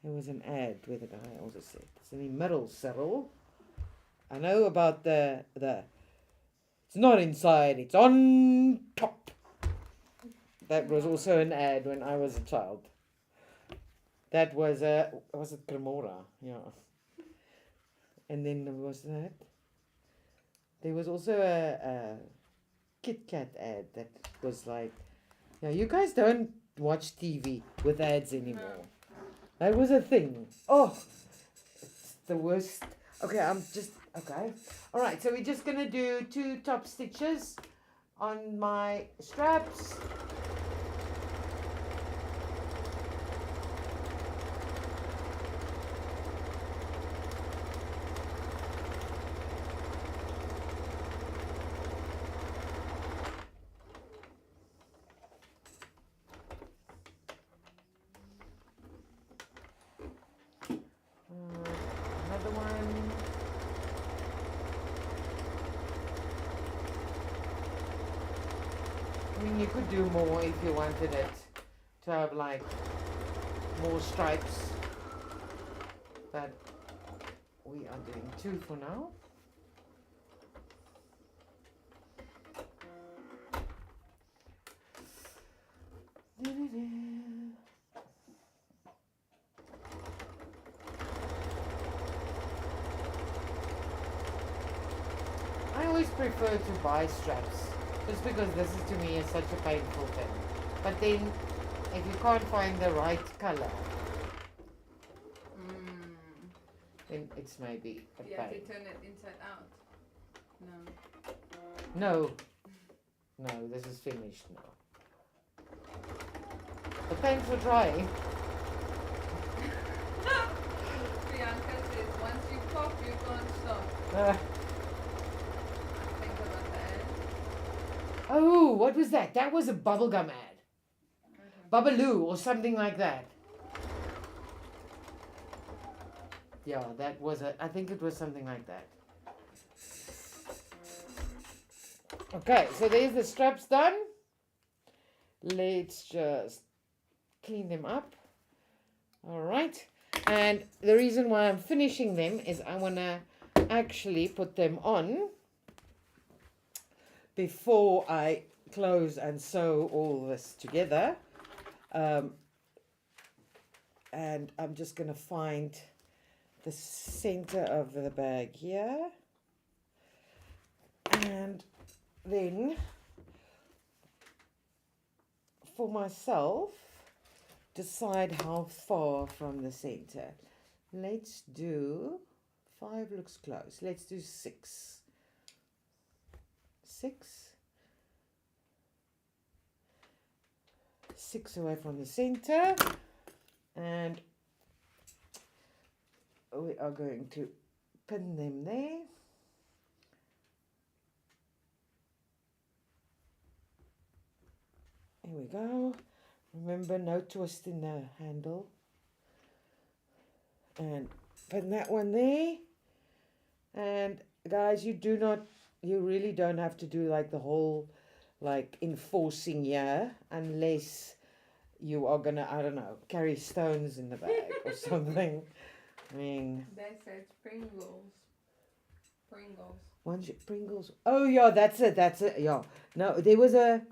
There was an ad where the guy also said, "It's any middle circle." I know about the. It's not inside. It's on top. That was also an ad when I was a child. That was it Cremora? Yeah. And then there was that. There was also a KitKat ad that was like, you guys don't watch TV with ads anymore. No. That was a thing. Oh, it's the worst. Okay, okay. All right, so we're just going to do 2 top stitches on my straps. Another one. I mean, you could do more if you wanted it to have like more stripes, but we are doing 2 for now. I always prefer to buy straps, just because this is to me is such a painful thing. But then, if you can't find the right color, then it's maybe a pain. You have to turn it inside out. No, this is finished now. But thanks for trying. Bianca says, once you pop, you can't stop. Think about that. Oh, what was that? That was a bubblegum ad. Babaloo or something like that. Yeah, that was it. I think it was something like that. Okay, so there's the straps done. Let's just clean them up. All right. And the reason why I'm finishing them is I want to actually put them on before I close and sew all this together. And I'm just going to find the center of the bag here. And then for myself, decide how far from the center. Let's do 5 looks close. Let's do 6. 6 away from the center, and we are going to pin them there. Here we go. Remember, no twist in the handle. And pin that one there. And guys, you really don't have to do like the whole like enforcing here unless you are gonna, I don't know, carry stones in the bag or something. I mean, That's it. Pringles. Pringles. Oh yeah, that's it. Yeah. No, there was a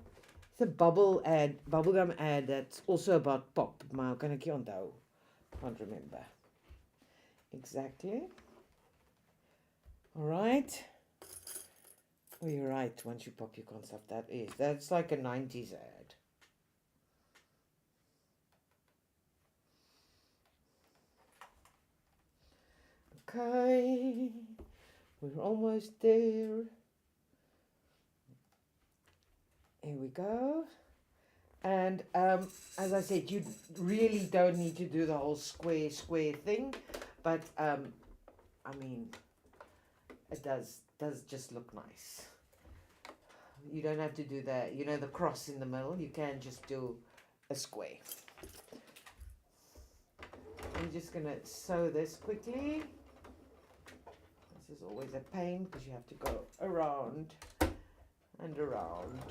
bubblegum ad that's also about pop. Maar kan ek nie onthou. Can't remember. Exactly. All right. Oh, you're right. Once you pop, you can't stop. That's like a 90s ad. Okay. We're almost there. Here we go. And as I said, you really don't need to do the whole square thing, but I mean, it does just look nice. You don't have to do the cross in the middle. You can just do a square. I'm just gonna sew this quickly. This is always a pain because you have to go around and around.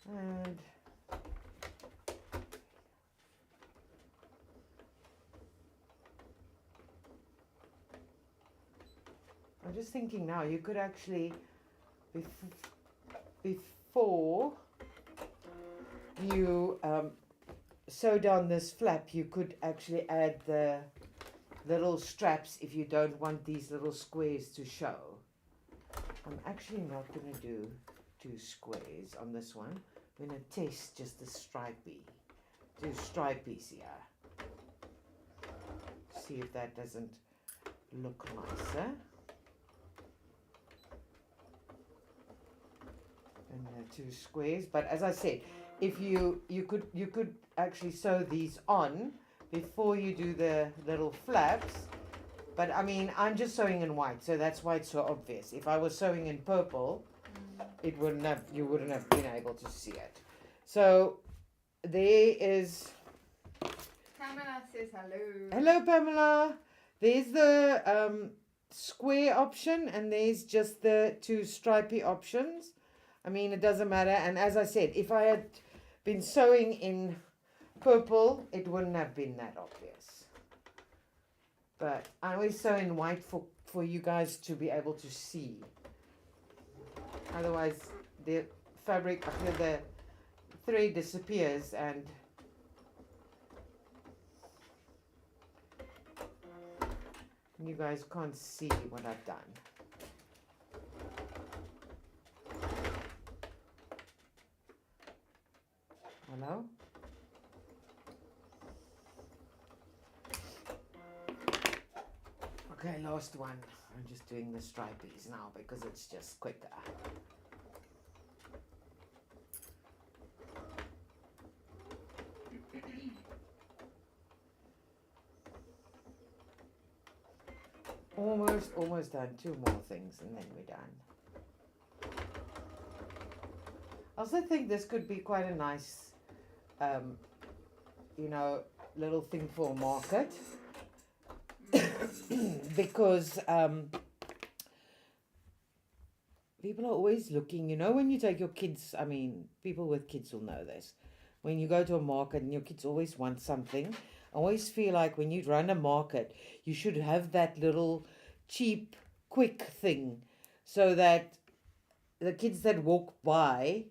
And I'm just thinking now, you could actually, before you sew down this flap, you could actually add the little straps if you don't want these little squares to show. I'm actually not going to do 2 squares on this one. I'm going to test just the two stripies here. See if that doesn't look nicer. And the 2 squares. But as I said, if you could actually sew these on before you do the little flaps. But I mean, I'm just sewing in white, so that's why it's so obvious. If I was sewing in purple, you wouldn't have been able to see it. So there is. Pamela says hello. Hello, Pamela. There's the square option, and there's just the 2 stripy options. I mean, it doesn't matter. And as I said, if I had been sewing in purple, it wouldn't have been that obvious. But I always sew in white for you guys to be able to see. Otherwise, the fabric, the thread disappears and you guys can't see what I've done. Hello? Okay, last one. I'm just doing the stripies now because it's just quicker. Almost done. 2 more things and then we're done. I also think this could be quite a nice, little thing for a market. Because people are always looking, when you take your kids, people with kids will know this. When you go to a market and your kids always want something, I always feel like when you run a market, you should have that little cheap, quick thing so that the kids that walk by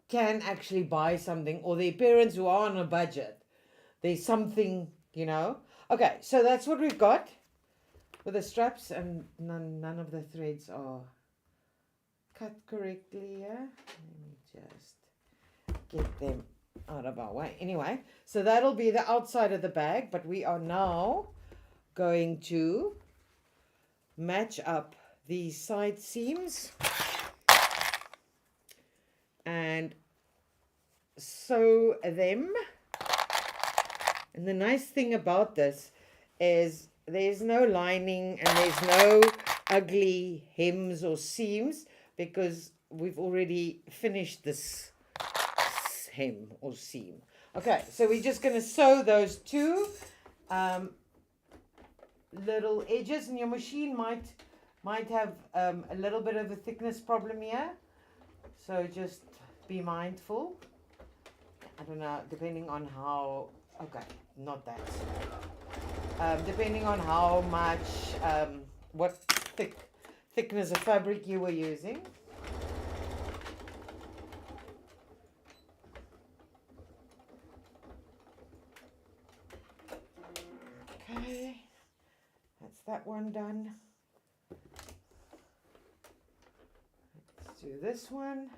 can actually buy something, or their parents who are on a budget. There's something, Okay, so that's what we've got with the straps, and none of the threads are cut correctly. Yeah? Let me just get them out of our way. Anyway, so that'll be the outside of the bag, but we are now going to match up these side seams and sew them. And the nice thing about this is there's no lining and there's no ugly hems or seams because we've already finished this hem or seam. Okay, so we're just going to sew those 2 little edges, and your machine might have a little bit of a thickness problem here, so just be mindful. I don't know, depending on how, okay, not that, depending on how much, what thickness of fabric you were using. Okay, that's that one done. Let's do this one.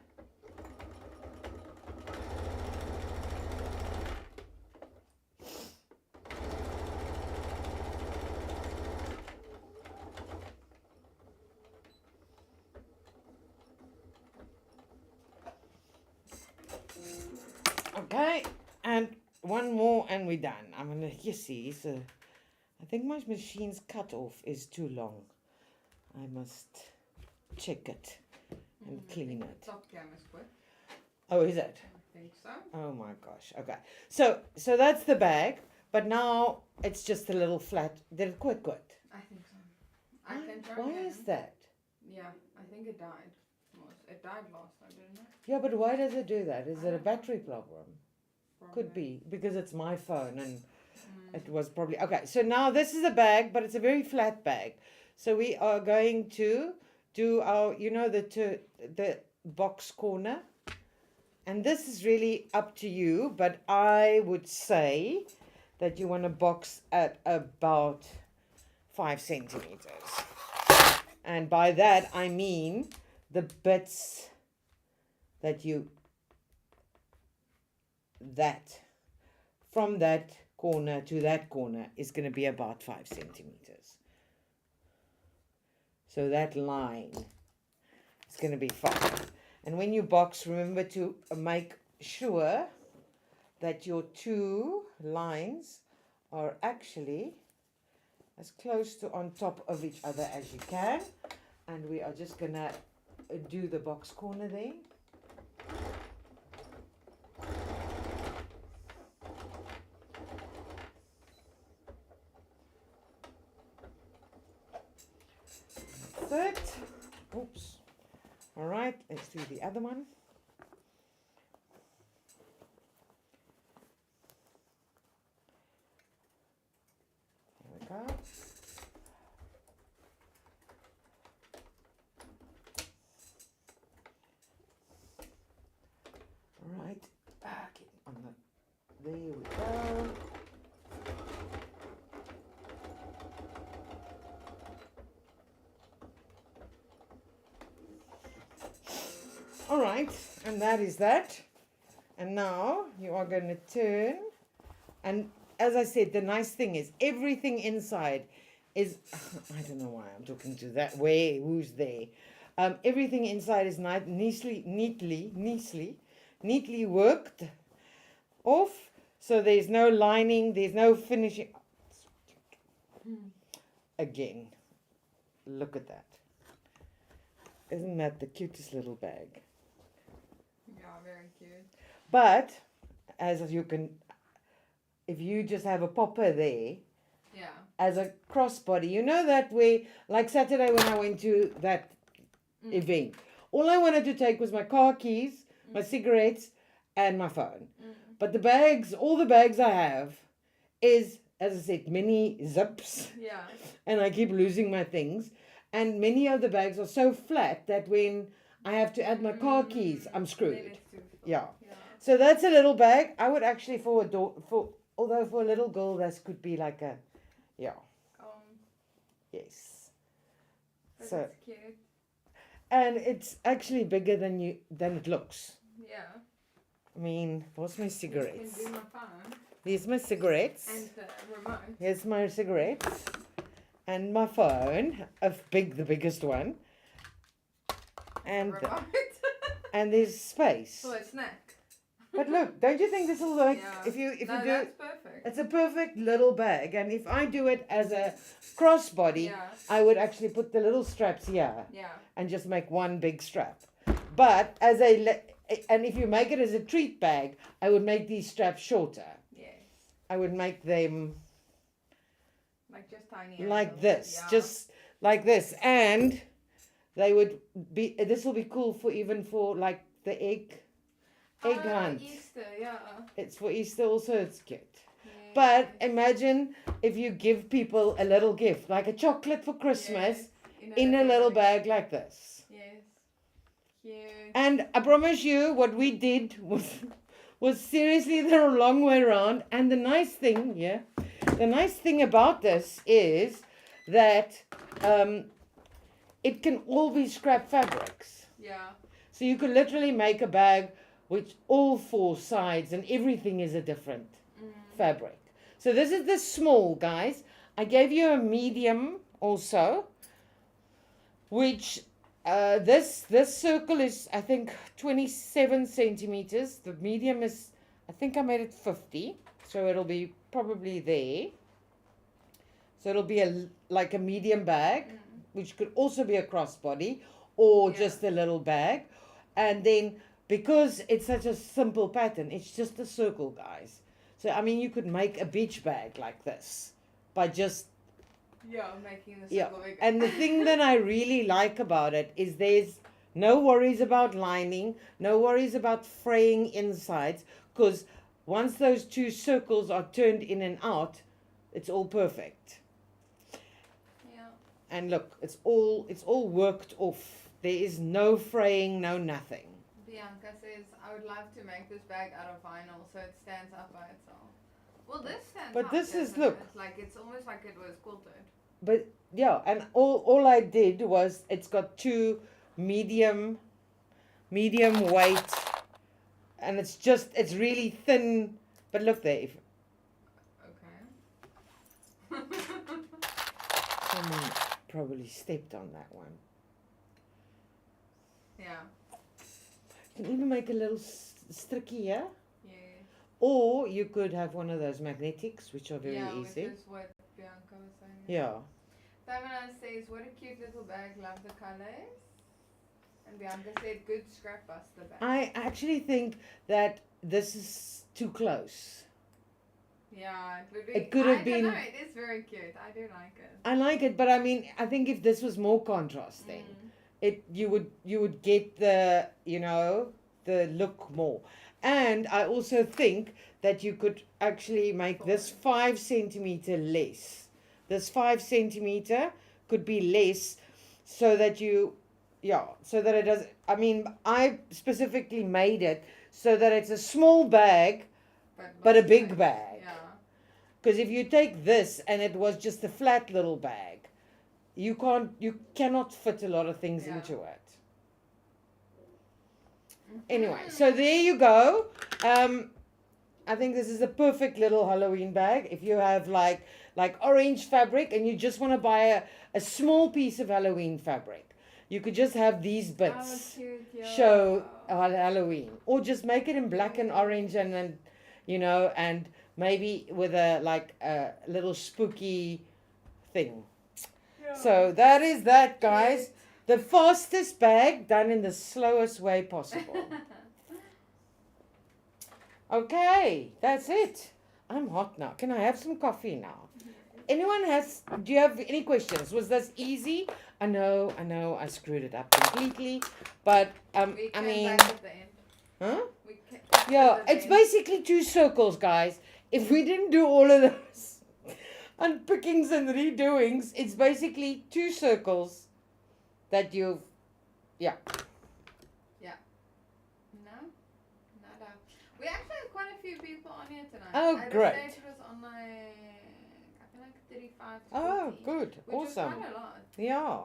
Okay, and one more and we're done. I'm gonna, you see, so I think my machine's cut off is too long. I must check it and clean it. Top cam is quick. Oh, is it? I think so. Oh my gosh. Okay. So that's the bag, but now it's just a little flat. Did it quite good? I think so. I can try Why again. is that? Yeah, I think it died. It died last time, didn't it? Yeah, but why does it do that? Is it a battery problem? Probably. Could be, because it's my phone and it was probably... Okay, so now this is a bag, but it's a very flat bag. So we are going to do our, the box corner. And this is really up to you, but I would say that you want to box at about 5 centimeters. And by that, I mean the bits that from that corner to that corner is going to be about 5 centimeters. So that line is going to be 5. And when you box, remember to make sure that your 2 lines are actually as close to on top of each other as you can. And we are just going to do the box corner there. That's it. Oops. All right, let's do the other one. There we go. All right, get on the, there we go. All right, and that is that. And now you are going to turn. And as I said, the nice thing is everything inside is, I don't know why I'm talking to that way, who's there. Everything inside is neatly worked off. So there's no lining, there's no finishing. Again, look at that. Isn't that the cutest little bag? Yeah, very cute. But as you can, if you just have a popper there Yeah. as a crossbody, you know that way, like Saturday when I went to that event, all I wanted to take was my car keys, my cigarettes, and my phone. But the bags, all the bags I have is, as I said, mini zips. Yeah. And I keep losing my things. And many of the bags are so flat that when I have to add my car keys, I'm Then screwed. it's too full. Yeah. Yeah. So that's a little bag. I would actually although for a little girl, this could be like a, yeah, yes. But So, it's cute. and it's actually bigger than it looks. Yeah. I mean, what's my You cigarettes? can do my phone Here's my cigarettes. and the remote. Here's my cigarettes. And my phone, the biggest one. And Remote. and there's space. For a snack. But look, don't you think this will work? Yeah. If you No, do that's perfect. it's a perfect little bag. And if I do it as a crossbody, Yeah. I would actually put the little straps here Yeah. and just make one big strap. But and if you make it as a treat bag, I would make these straps shorter. Yes. I would make them Like just tiny. like handles. this, Yeah. just like this, and they would be. This will be cool for like the egg hunt. Easter, yeah. It's for Easter also. It's cute. Yes. But imagine if you give people a little gift, like a chocolate for Christmas, Yes. in a little bag like this. Yes. Cute. And I promise you, what we did was seriously the long way around. And the nice thing about this is that it can all be scrap fabrics. Yeah. So you could literally make a bag which all four sides and everything is a different fabric. So this is the small, guys. I gave you a medium also, which this circle is, I think, 27 centimeters. The medium is, I think I made it 50, so it'll be probably there. So it'll be like a medium bag, which could also be a crossbody or just a little bag. And then because it's such a simple pattern, it's just a circle, guys. So I mean, you could make a beach bag like this by just making the circle bigger. And the thing that I really like about it is there's no worries about lining, no worries about fraying insides, because once those two circles are turned in and out, it's all perfect. Yeah. And look, it's all worked off. There is no fraying, no nothing. Bianca says, I would love to make this bag out of vinyl so it stands up by itself. Well, this stands But up. this is, doesn't look. it? Like, it's almost like it was quilted. But yeah, and all I did was it's got two medium weight, and it's really thin. But look there, Okay. someone probably stepped on that one. Yeah. You can even make a little stricky here, Yeah. or you could have one of those magnetics, which are very easy. Which is what Bianca was saying. Yeah. Pamela says, what a cute little bag, love the colors. And Bianca said, good scrap buster bag. I actually think that this is too close. Yeah, it would be. It could have I been- don't know, it is very cute. I do like it. I like it, but I mean, I think if this was more contrasting, you would get the the look more. And I also think that you could actually make this 5 centimeter less. This 5 centimeter could be less, so that it does. I mean, I specifically made it so that it's a small bag, but a big bag. Yeah. Because if you take this and it was just a flat little bag, you cannot fit a lot of things into it. Anyway, so there you go. I think this is a perfect little Halloween bag. If you have like orange fabric and you just want to buy a small piece of Halloween fabric, you could just have these bits show Halloween, or just make it in black and orange and maybe with a little spooky thing. Yeah. So that is that, guys. The fastest bag done in the slowest way possible. Okay, that's it. I'm hot now. Can I have some coffee now? Do you have any questions? Was this easy? I know, I screwed it up completely. But, We I came mean, back at the end. huh? We came Yeah, at the it's end. basically 2 circles, guys. If we didn't do all of those unpickings and redoings, it's basically 2 circles that you've, yeah. No? Nada. We actually have quite a few people on here tonight. Oh, At great. the stage it was on like, I feel like 35 to Oh, 40, good. which Awesome. was quite a lot. Yeah.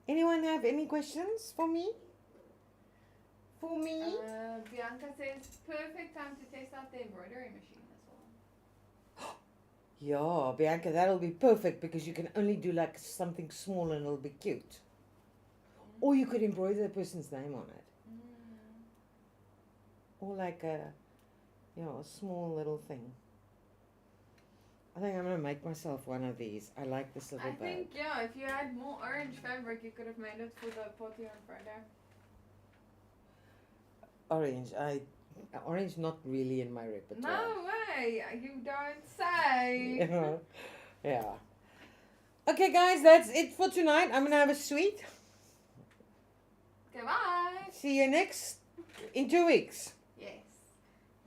Anyone have any questions for me? For me? Bianca says, perfect time to test out the embroidery machine as well. Yeah, Bianca, that'll be perfect because you can only do like something small and it'll be cute. Or you could embroider the person's name on it. Or like a small little thing. I think I'm going to make myself one of these. I like this little I bag. think, yeah, if you had more orange fabric, you could have made it for the party on Friday. Orange not really in my repertoire. No way! You don't say! Yeah. Okay, guys, that's it for tonight. I'm going to have a sweet. Okay, bye! See you in 2 weeks. Yes.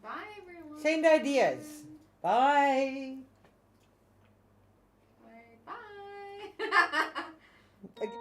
Bye, everyone. Send ideas. Bye. Bye. Bye. Okay.